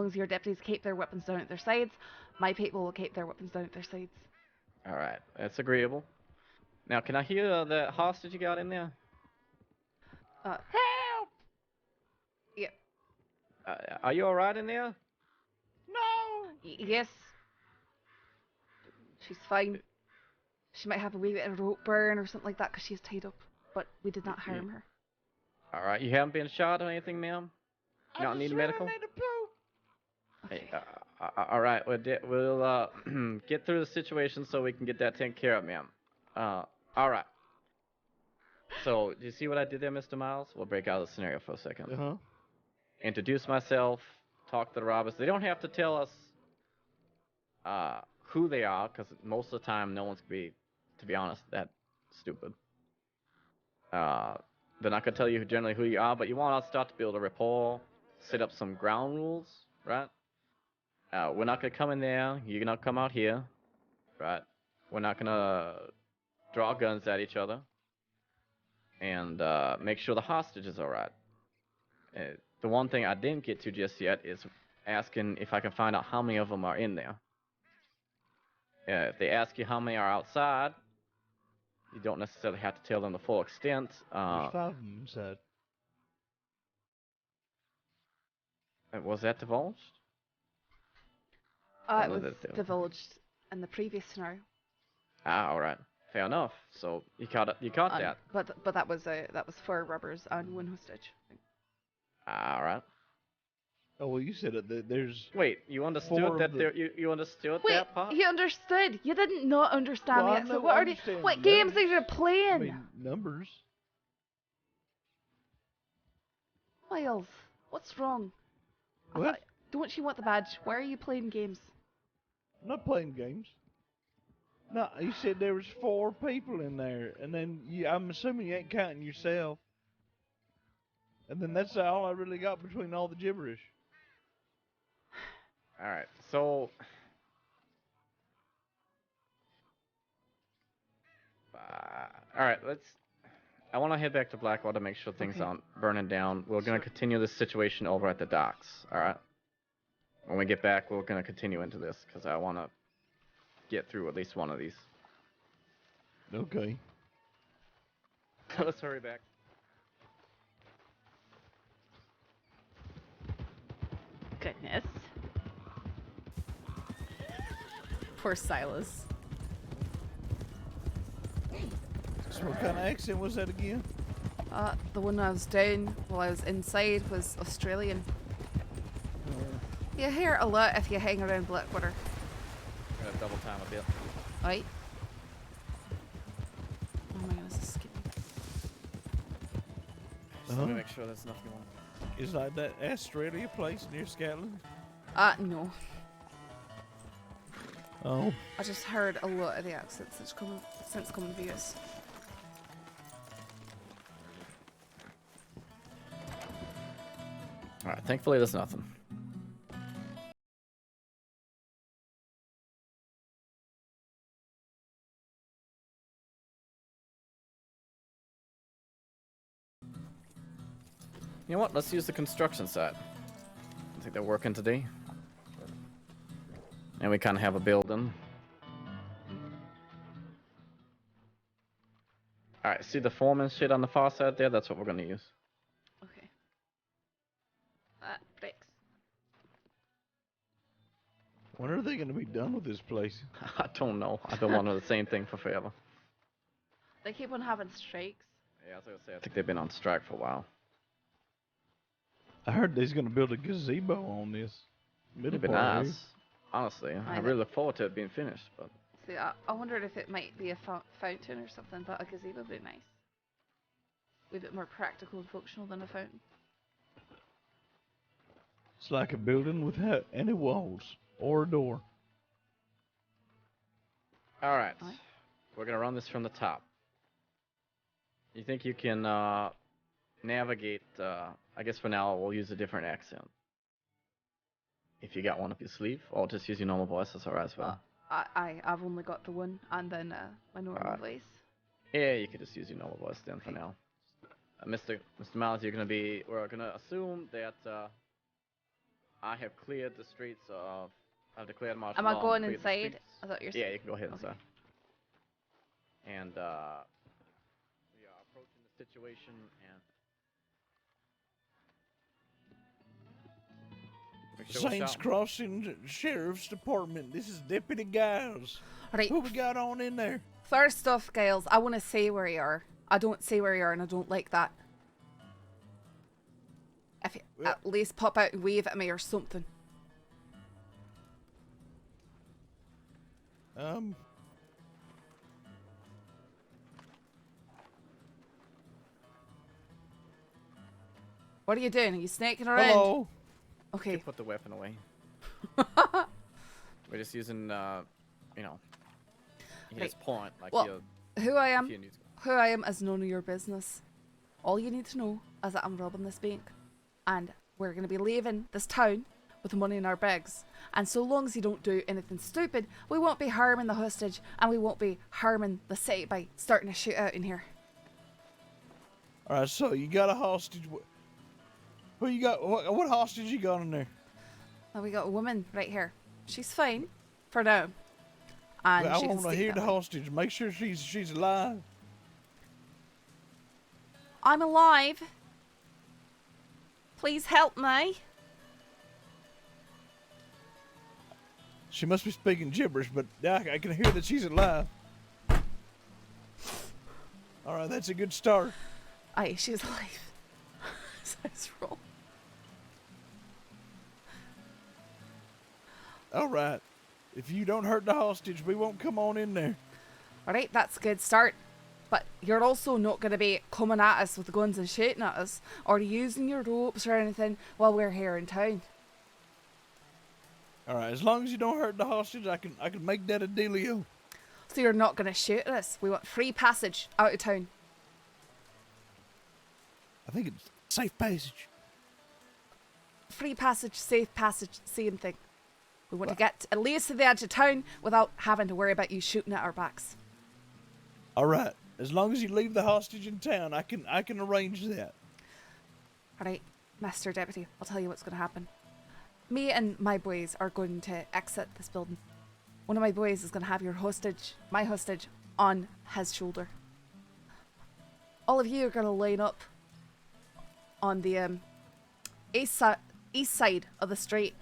as your deputies keep their weapons down at their sides, my people will keep their weapons down at their sides. All right, that's agreeable. Now, can I hear the hostage you got in there? Help! Yeah. Are you all right in there? No! Yes. She's fine. She might have a wee bit of rope burn or something like that because she's tied up. But we did not harm her. All right, you haven't been shot or anything, ma'am? You don't need medical? Need to poop. Hey, all right, we'll get through the situation so we can get that taken care of, ma'am. All right. So, do you see what I did there, Mr. Miles? We'll break out of the scenario for a second. Uh-huh. Introduce myself, talk to the robbers. They don't have to tell us who they are, because most of the time no one's going to be honest, that stupid. They're not going to tell you generally who you are, but you want to start to build a rapport, set up some ground rules, right? We're not going to come in there, you're going to come out here, right? We're not going to draw guns at each other, and make sure the hostage is alright. The one thing I didn't get to just yet is asking if I can find out how many of them are in there. If they ask you how many are outside, you don't necessarily have to tell them the full extent. There's 5 of them inside. Was that divulged? It was divulged in the previous scenario. All right, fair enough. So you caught that. But that was 4 robbers and 1 hostage. All right. Oh, well, you said it. There's... Wait, you understood that there? You understood Wait, that part? you understood. You didn't not understand Well, yet. So what games are you playing? I mean, numbers. Miles, what's wrong? What? Don't you want the badge? Why are you playing games? I'm not playing games. No, you said there was 4 people in there, and then I'm assuming you ain't counting yourself. And then that's all I really got between all the gibberish. All right, so all right, I want to head back to Blackwater to make sure things aren't burning down. We're gonna continue this situation over at the docks. All right. When we get back, we're gonna continue into this because I want to get through at least one of these. Okay. Let's hurry back. Goodness. Poor Sylas. So what kind of accent was that again? The one I was down while I was inside was Australian. You hear a lot if you hang around Blackwater. We're gonna double time a bit. Right? Oh my goodness, it's skipping. Just let me make sure there's nothing wrong. Is like that Australia place near Scotland? No. Oh. I just heard a lot of the accents since coming to US. All right, thankfully there's nothing. You know what? Let's use the construction site. I think they're working today. And we kind of have a building. Alright, see the foreman shit on the far side there? That's what we're gonna use. Okay. Bricks. When are they going to be done with this place? I don't know. I've been wanting the same thing for forever. They keep on having strikes. Yeah, I was gonna say, I think they've been on strike for a while. I heard they's going to build a gazebo on this middle It'd be part nice. Honestly, I I really look forward to it being finished, but... See, I wondered if it might be a fountain or something, but a gazebo would be nice. A bit more practical and functional than a fountain. It's like a building without any walls or a door. Alright, Aye. we're gonna run this from the top. You think you can navigate, I guess for now we'll use a different accent. If you got one up your sleeve, or just use your normal voice, that's alright as well. I've only got the one, and then my normal voice. Yeah, you could just use your normal voice then for now. Mr. Miles, we're gonna assume that I have cleared the streets of, I've declared martial Am law. I going and cleared the inside? streets. I thought you were Yeah, saying. you can go ahead Okay. inside. And we are approaching the situation and make sure we're Saints shouting. Crossing Sheriff's Department. This is Deputy Giles. Right. What we got on in there? First off, Giles, I want to say where you are. I don't say where you are, and I don't like that. If you at least pop out and wave at me or something. What are you doing? Are you snaking around? Hello. Okay. Put the weapon away. We're just using, you know, his Right. point. Like, Well, who I am, if you need to. who I am is none of your business. All you need to know is that I'm robbing this bank, and we're going to be leaving this town with the money in our bags. And so long as you don't do anything stupid, we won't be harming the hostage, and we won't be harming the city by starting a shootout in here. All right, so you got a hostage. Who you got? What hostage you got in there? Now we got a woman right here. She's fine for now. And I she can want to stay hear that the way. hostage. Make sure she's alive. I'm alive. Please help me. She must be speaking gibberish, but I can hear that she's alive. All right, that's a good start. Aye, she's alive. Size roll. All right. If you don't hurt the hostage, we won't come on in there. Alright, that's a good start. But you're also not going to be coming at us with guns and shooting at us, or using your ropes or anything while we're here in town. All right, as long as you don't hurt the hostage, I can make that a dealio. So you're not going to shoot at us. We want free passage out of town. I think it's safe passage. Free passage, safe passage, same thing. We want to get at least to the edge of town without having to worry about you shooting at our backs. All right, as long as you leave the hostage in town, I can arrange that. Alright, Master Deputy, I'll tell you what's going to happen. Me and my boys are going to exit this building. One of my boys is going to have my hostage, on his shoulder. All of you are going to line up on the east side of the street,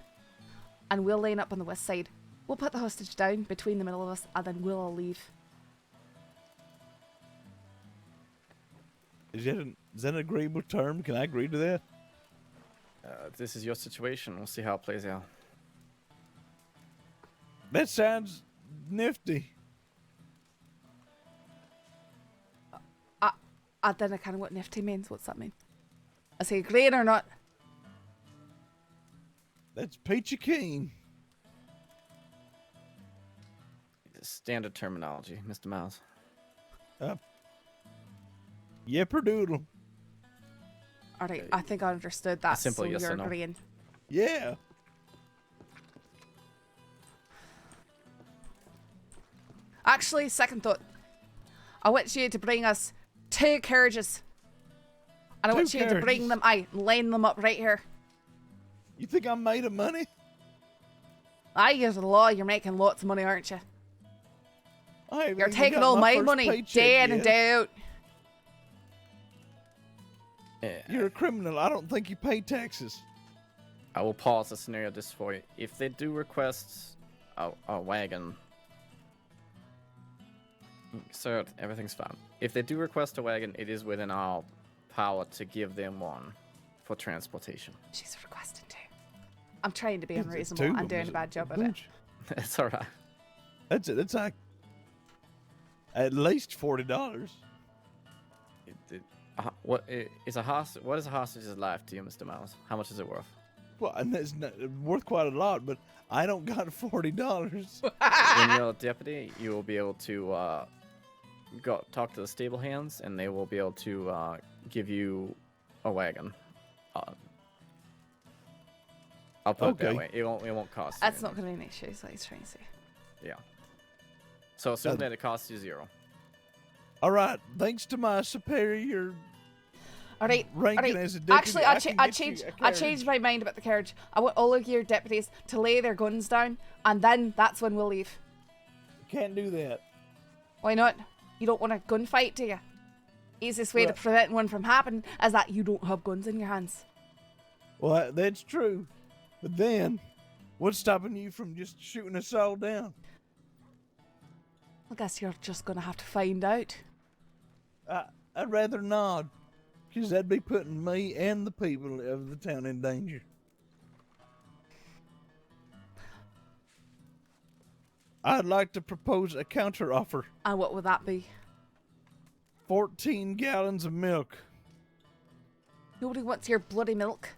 and we'll line up on the west side. We'll put the hostage down between the middle of us, and then we'll all leave. Is that an agreeable term? Can I agree to that? This is your situation. We'll see how it plays out. That sounds nifty. I don't know kind of what nifty means. What's that mean? Is he agreeing or not? That's peachy keen. Standard terminology, Mr. Miles. Yipperdoodle. Alright, I think I understood that. simple so yes you're or no. agreeing. Yeah. Actually, second thought. I want you to bring us 2 carriages. And I want 2 you to bring carriages? them, line them up right here. You think I'm made of money? You're the law, you're making lots of money, aren't you? I haven't You're even taking got all my first money, paycheck day in and yet. day out. You're a criminal. I don't think you pay taxes. I will pause the scenario just for you. If they do request a wagon, sir, everything's fine. If they do request a wagon, it is within our power to give them one for transportation. She's requesting 2. I'm trying to be It's unreasonable. 2 I'm of doing them. a bad job at it. Bunch. It's all right. That's it. That's like at least $40. What is a hostage's life to you, Mr. Miles? How much is it worth? Well, and that's not worth quite a lot, but I don't got $40. When you're a deputy, you will be able to go talk to the stable hands, and they will be able to give you a wagon. I'll put it that Okay. way. It won't cost. That's you not going to be an issue, is what he's trying to say. Yeah. So assume that it costs you 0. All right. Thanks to my superior Alright, ranking as a deputy, actually, I can get you a I changed my mind about the carriage. I want all of your deputies to lay their guns down, and then that's when we'll leave. Can't do that. Why not? You don't want a gunfight, do you? Easiest way to Well- prevent one from happening is that you don't have guns in your hands. Well, that's true. But then, what's stopping you from just shooting us all down? I guess you're just gonna have to find out. I'd rather not, because that'd be putting me and the people of the town in danger. I'd like to propose a counteroffer. And what would that be? 14 gallons of milk. Nobody wants your bloody milk.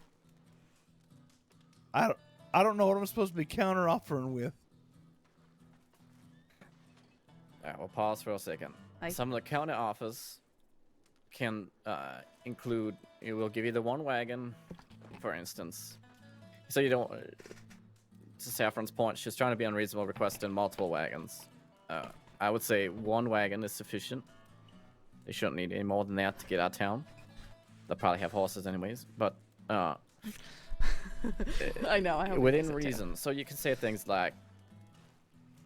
I don't know what I'm supposed to be counteroffering with. Alright, we'll pause for a second. Aye. Some of the counter offers can include, it will give you the one wagon, for instance. So you don't, to Saffron's point, she's trying to be unreasonable, requesting multiple wagons. I would say one wagon is sufficient. They shouldn't need any more than that to get out of town. They'll probably have horses anyways, but I know. I hope within it too. reason. So you can say things like,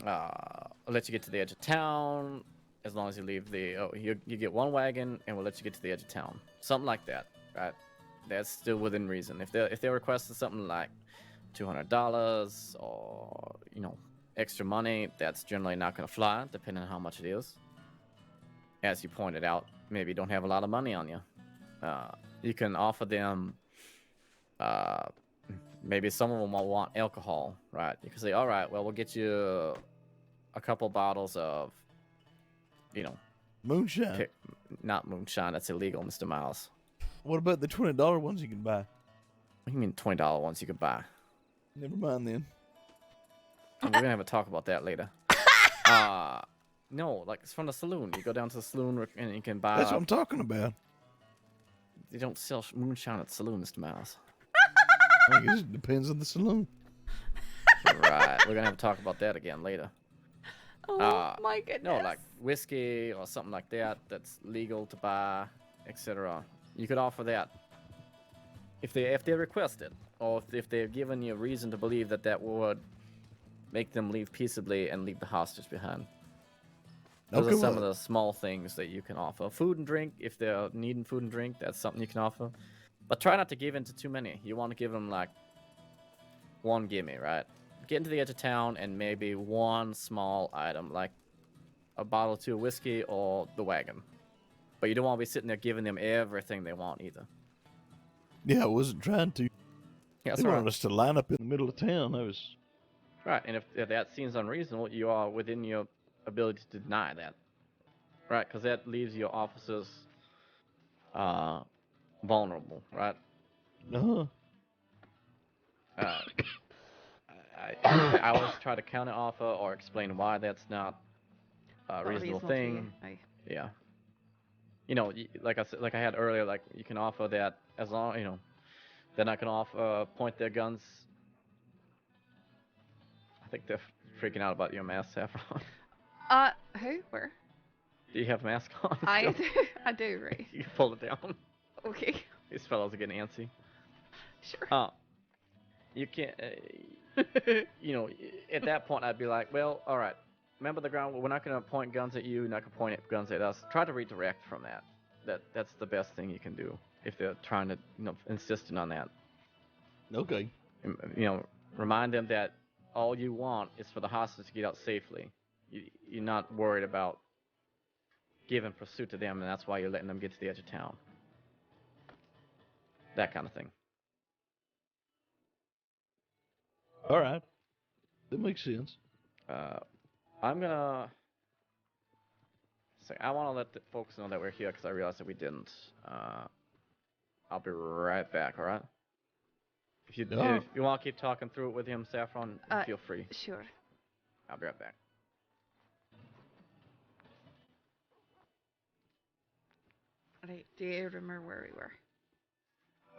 I'll let you get to the edge of town as long as you leave you get one wagon and we'll let you get to the edge of town. Something like that, right? That's still within reason. If they're requesting something like $200 or, extra money, that's generally not going to fly, depending on how much it is. As you pointed out, maybe you don't have a lot of money on you. You can offer them, maybe some of them will want alcohol, right? You can say, all right, well, we'll get you a couple bottles of, Moonshine. not moonshine, that's illegal, Mr. Miles. What about the $20 ones you can buy? What do you mean $20 ones you could buy? Never mind then. We're gonna have a talk about that later. No, like it's from the saloon. You go down to the saloon and you can buy. That's what I'm talking about. They don't sell moonshine at the saloon, Mr. Miles. I guess it depends on the saloon. Right. We're gonna have to talk about that again later. Oh my goodness. No, like whiskey or something like that that's legal to buy, etc. You could offer that if they request it, or if they're given you a reason to believe that would make them leave peaceably and leave the hostage behind. Those Okay, are some well- of the small things that you can offer. Food and drink, if they're needing food and drink, that's something you can offer. But try not to give in to too many. You want to give them like one gimme, right? Get into the edge of town and maybe one small item, like a bottle or two of whiskey or the wagon. But you don't want to be sitting there giving them everything they want either. Yeah, I wasn't trying to. Yeah, that's They all wanted right. us to line up in the middle of town. That was. Right, and if that seems unreasonable, you are within your ability to deny that. Right, because that leaves your officers vulnerable, right? Uh-huh. I always try to counter offer or explain why that's not a reasonable to thing. you. Aye. Yeah. Like I said, like I had earlier, like you can offer that as long, they're not gonna offer point their guns. I think they're freaking out about your mask, Saffron. Who? Where? Do you have a mask on? I still? do. I do, right. You can pull it down. Okay. These fellows are getting antsy. Sure. You can't. At that point, I'd be like, well, all right. Remember the ground. We're not going to point guns at you. Not going to point guns at us. Try to redirect from that. That's the best thing you can do if they're trying to, insisting on that. Okay. Remind them that all you want is for the hostage to get out safely. You're not worried about giving pursuit to them, and that's why you're letting them get to the edge of town. That kind of thing. All right. That makes sense. I'm gonna say I want to let the folks know that we're here because I realized that we didn't. I'll be right back. All right. If you want to keep talking through it with him, Saffron, feel free. Sure. I'll be right back. Right. Do you remember where we were?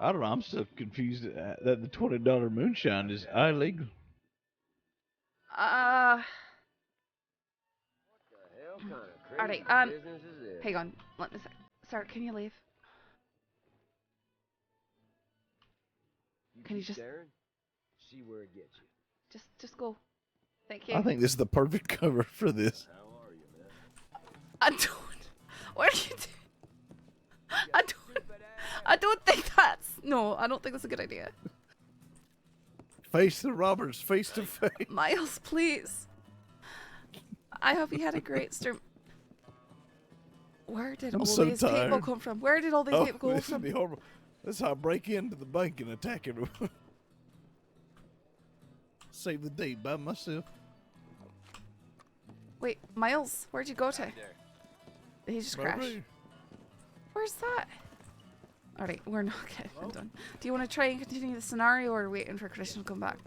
I don't know. I'm still confused that the $20 moonshine is illegal. Alright, hang on. Let me Sir, can you leave? Can you just see where it gets you. just go? Thank you. I think this is the perfect cover for this. How are you, man? I don't What are you doing? I don't think that's... No, I don't think that's a good idea. Face the robbers, face to face. Miles, please. I hope you had a great storm. Where did I'm all so these people tired. come from? Where did all these people go This would from? be horrible. That's how I break into the bank and attack everyone. Save the day by myself. Wait, Miles, where'd you go to? Did he just crash? Robbery. Where's that? Alright, we're not getting done. Do you want to try and continue the scenario, or are we waiting for Christian to come back?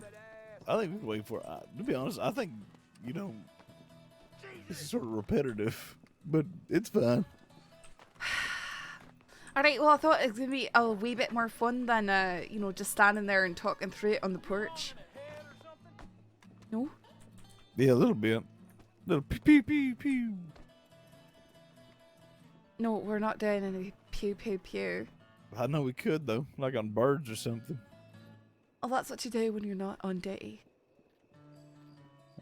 I think we can wait for it. To be honest, I think, you know, this is sort of repetitive, but it's fine. Alright, well, I thought it was going to be a wee bit more fun than, you know, just standing there and talking through it on the porch. No? Yeah, a little bit. Little pew pew pew pew. No, we're not doing any pew pew pew. I know we could though, like on birds or something. Oh, that's what you do when you're not on duty.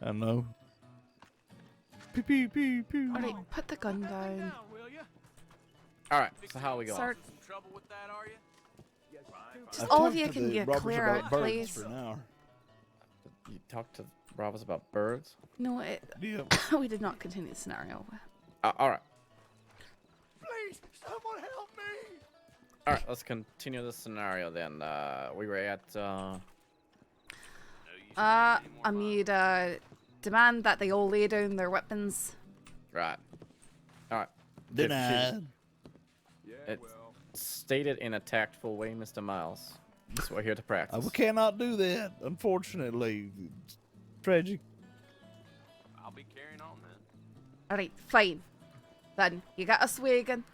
I know. Pew pew pew pew. Alright, put the gun down. All right. So how are we going? Sir, Trouble with that, are you? just I've all of talked you to can the get robbers clear about out, birds please. For an hour. You talked to robbers about birds. No, Yeah. we did not continue the scenario. All right. Please, someone help me! All right. Let's continue the scenario then. We were at. I made demand that they all lay down their weapons. Right. All right. Denied. It's stated in a tactful way, Mr. Miles. That's what we're here to practice. We cannot do that, unfortunately. It's tragic. I'll be carrying on then. Alright, fine. Then you get us wagon.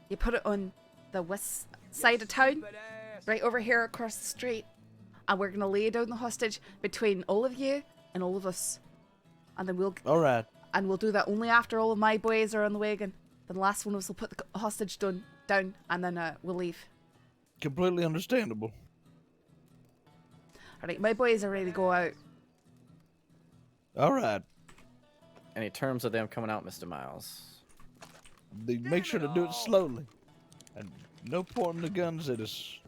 You put it on the west side of town, right over here across the street. And we're gonna lay down the hostage between all of you and all of us. And then we'll Alright. do that only after all of my boys are on the wagon. Then the last one of us will put the hostage down and then we'll leave. Completely understandable. Alright, my boys are ready to go out. Alright. Any terms of them coming out, Mr. Miles? Make sure to do it slowly. And no pointing the guns at us.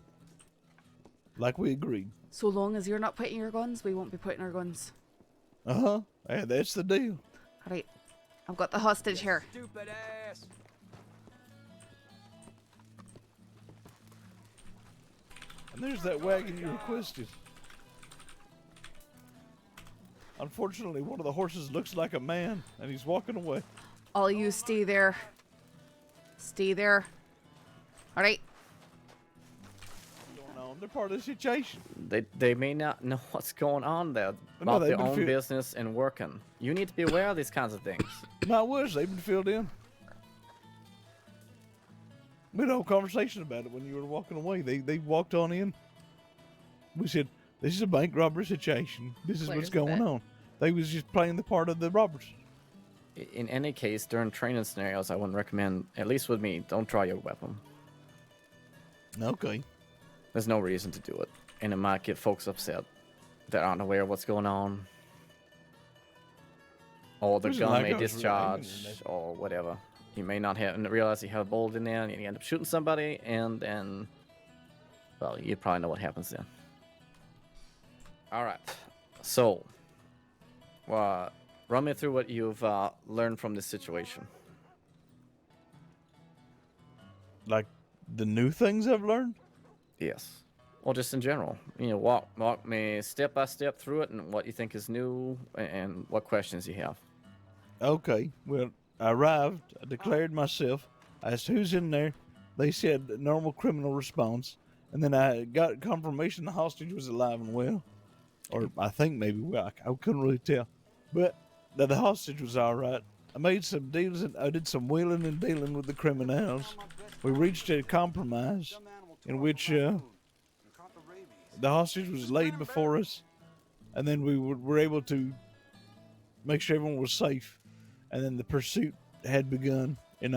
Like we agreed. So long as you're not putting your guns, we won't be putting our guns. Uh-huh. Yeah, that's the deal. Alright, I've got the hostage here. Stupid ass. And there's that wagon you requested. Unfortunately, one of the horses looks like a man, and he's walking away. All you stay there. Stay there. Alright. Going on. They're part of the situation. They may not know what's going on there No, about they've their been own business and working. You need to be aware of these kinds of things. Not was. They've been filled in. We had a whole conversation about it when you were walking away. They walked on in. We said, this is a bank robbery situation. This is Clear what's as a going bell. on. They was just playing the part of the robbers. In any case, during training scenarios, I wouldn't recommend, at least with me, don't draw your weapon. Okay. There's no reason to do it, and it might get folks upset that aren't aware of what's going on, or the Wasn't gun like may I was really discharge, aiming at or whatever. You may not have realize you have a bullet in there, and you end up shooting somebody, and then, well, you probably know what happens then. All right, so, run me through what you've learned from this situation. Like the new things I've learned? Yes. Well, just in general, you know, walk me step by step through it, and what you think is new, and what questions you have. Okay. Well, I arrived. I declared myself. I asked who's in there. They said normal criminal response. And then I got confirmation the hostage was alive and well. Or I think maybe well. I couldn't really tell. But that the hostage was all right. I made some deals and I did some wheeling and dealing with the criminals. We reached a compromise in which the hostage was laid before us. And then we were able to make sure everyone was safe. And then the pursuit had begun. And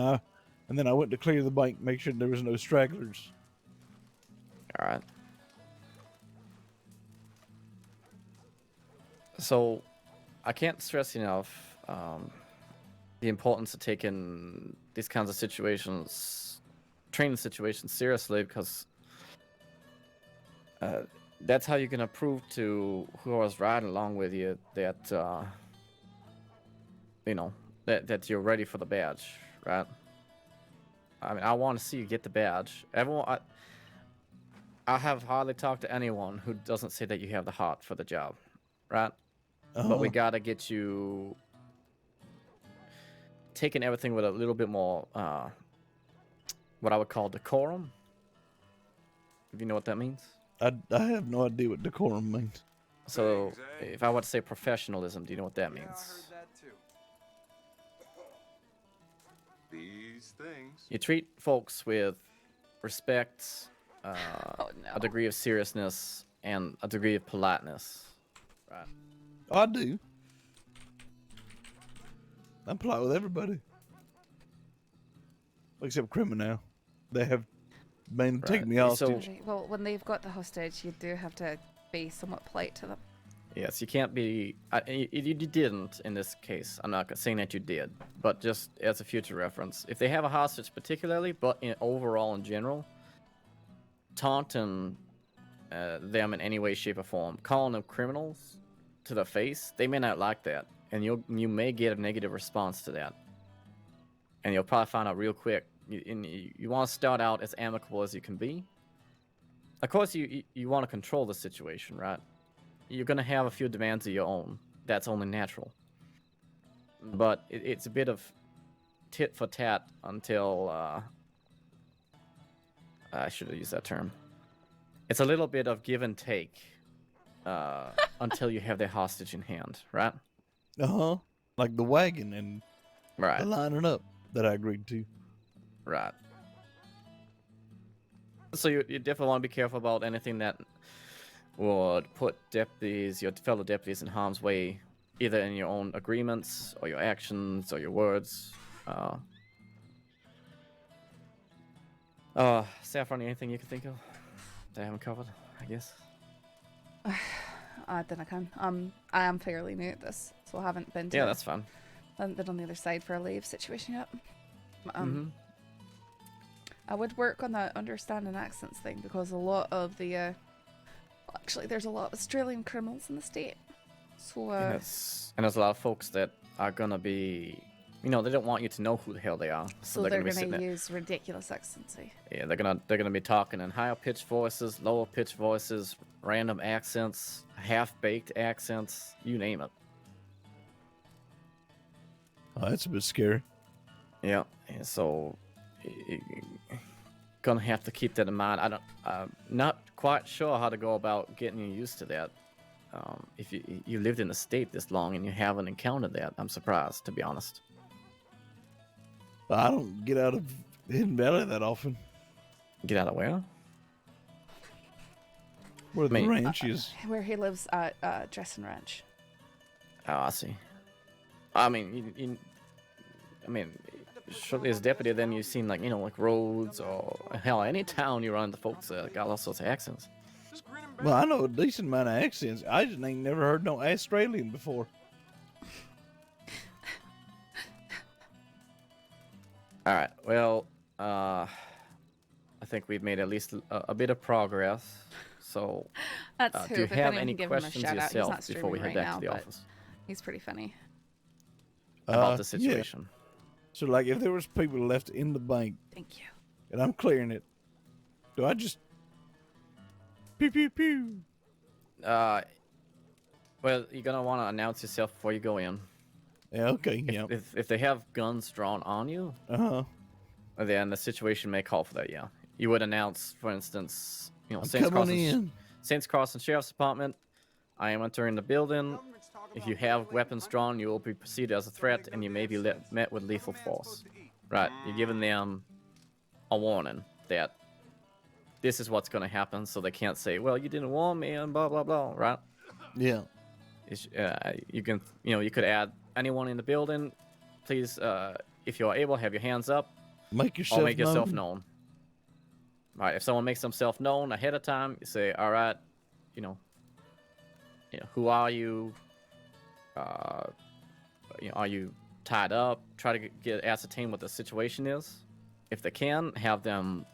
then I went to clear the bank, make sure there was no stragglers. All right. So, I can't stress enough, the importance of taking these kinds of situations, training situations seriously, because that's how you're gonna prove to whoever's riding along with you that that you're ready for the badge, right? I mean, I want to see you get the badge. I have hardly talked to anyone who doesn't say that you have the heart for the job, right? But we gotta get you taking everything with a little bit more, what I would call decorum. If you know what that means. I have no idea what decorum means. So, if I were to say professionalism, do you know what that means? I heard that too. These things. You treat folks with respect, Oh, no. a degree of seriousness, and a degree of politeness. Right. I do. I'm polite with everybody. Except criminal. They have been taking me hostage. Right, well, when they've got the hostage, you do have to be somewhat polite to them. Yes, you can't be. You didn't in this case. I'm not saying that you did, but just as a future reference, if they have a hostage, particularly, but overall in general, taunting them in any way, shape, or form, calling them criminals to the face, they may not like that, and you may get a negative response to that, and you'll probably find out real quick. You want to start out as amicable as you can be. Of course, you want to control the situation, right? You're gonna have a few demands of your own. That's only natural. But it's a bit of tit for tat until I should have used that term. It's a little bit of give and take until you have their hostage in hand, right? Like the wagon and Right. the lining up that I agreed to. Right. So you definitely want to be careful about anything that would put your fellow deputies in harm's way, either in your own agreements, or your actions, or your words. Saffron, anything you can think of that I haven't covered, I guess? I can. I am fairly new at this, so I haven't been to Yeah, that's fine. I haven't been on the other side for a leave situation yet. I would work on that understanding accents thing, because a lot of the actually there's a lot of Australian criminals in the state. So Yes. And there's a lot of folks that are gonna be, they don't want you to know who the hell they are. so they're they're gonna be sitting gonna there. use ridiculous accents. Eh? Yeah, they're gonna be talking in higher pitched voices, lower pitched voices, random accents, half baked accents, you name it. Oh, that's a bit scary. Yeah, and so gonna have to keep that in mind. I'm not quite sure how to go about getting you used to that. If you lived in the state this long and you haven't encountered that, I'm surprised, to be honest. I don't get out of Hidden Valley that often. Get out of where? Where the I mean, ranch is. Where he lives at Dresden Ranch. Oh, I see. I mean, shortly as deputy, then you've seen like roads or hell, any town you run into folks that got all sorts of accents. Well, I know a decent amount of accents. I just ain't never heard no Australian before. All right. Well, I think we've made at least a bit of progress. So, That's do you Hoop. If have anyone any can give him a questions shout out. He's yourself not before we streaming head right back now, to the but office he's pretty funny. about the Yeah. situation? So, like, if there was people left in the bank Thank you. and I'm clearing it, do I just pew pew pew? Well, you're gonna want to announce yourself before you go in. Yeah, okay, yeah. If they have guns drawn on you, then the situation may call for that. Yeah, you would announce, for instance, Saints Crossing Sheriff's Department. I am entering the building. If you have weapons drawn, you will be perceived as a threat, and you may be met with lethal force. Right? You're giving them a warning that this is what's going to happen, so they can't say, "Well, you didn't warn me," and blah blah blah. Right? Yeah. You can, you could add anyone in the building. Please, if you are able, have your hands up. Make yourself Or make yourself known. Right. If someone makes themselves known ahead of time, you say, "All right, who are you? Are you tied up. Try to get ascertain what the situation is. If they can, have them,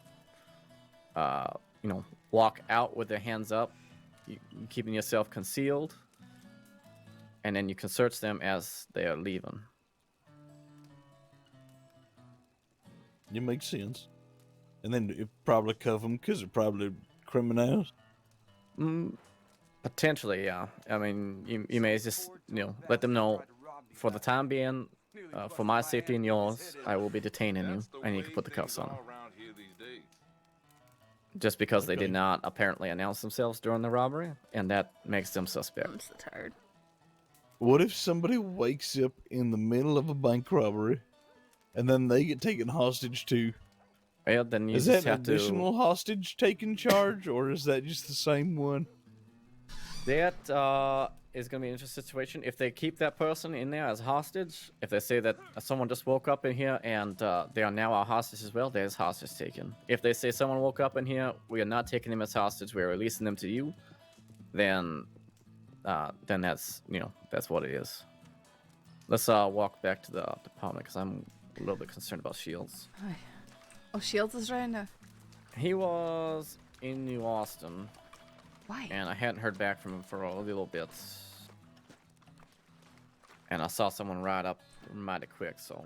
walk out with their hands up, keeping yourself concealed, and then you can search them as they are leaving. It makes sense. And then it probably cuff them because they're probably criminals. Potentially, yeah. I mean, you may just, let them know, for the time being, for my safety and yours, I will be detaining you, and you can put the cuffs on. Just because they did not apparently announce themselves during the robbery, and that makes them suspect. I'm so tired. What if somebody wakes up in the middle of a bank robbery, and then they get taken hostage too? Yeah, then you Is just that an have additional to. hostage taking charge, or is that just the same one? That is going to be an interesting situation. If they keep that person in there as hostage, if they say that someone just woke up in here and they are now our hostage as well, there's hostage taken. If they say someone woke up in here, we are not taking them as hostage, we are releasing them to you, then that's that's what it is. Let's walk back to the department because I'm a little bit concerned about Shields. Aye. Oh, Shields is around now. He was in New Austin. Why? And I hadn't heard back from him for a little bit. And I saw someone ride up mighty quick, so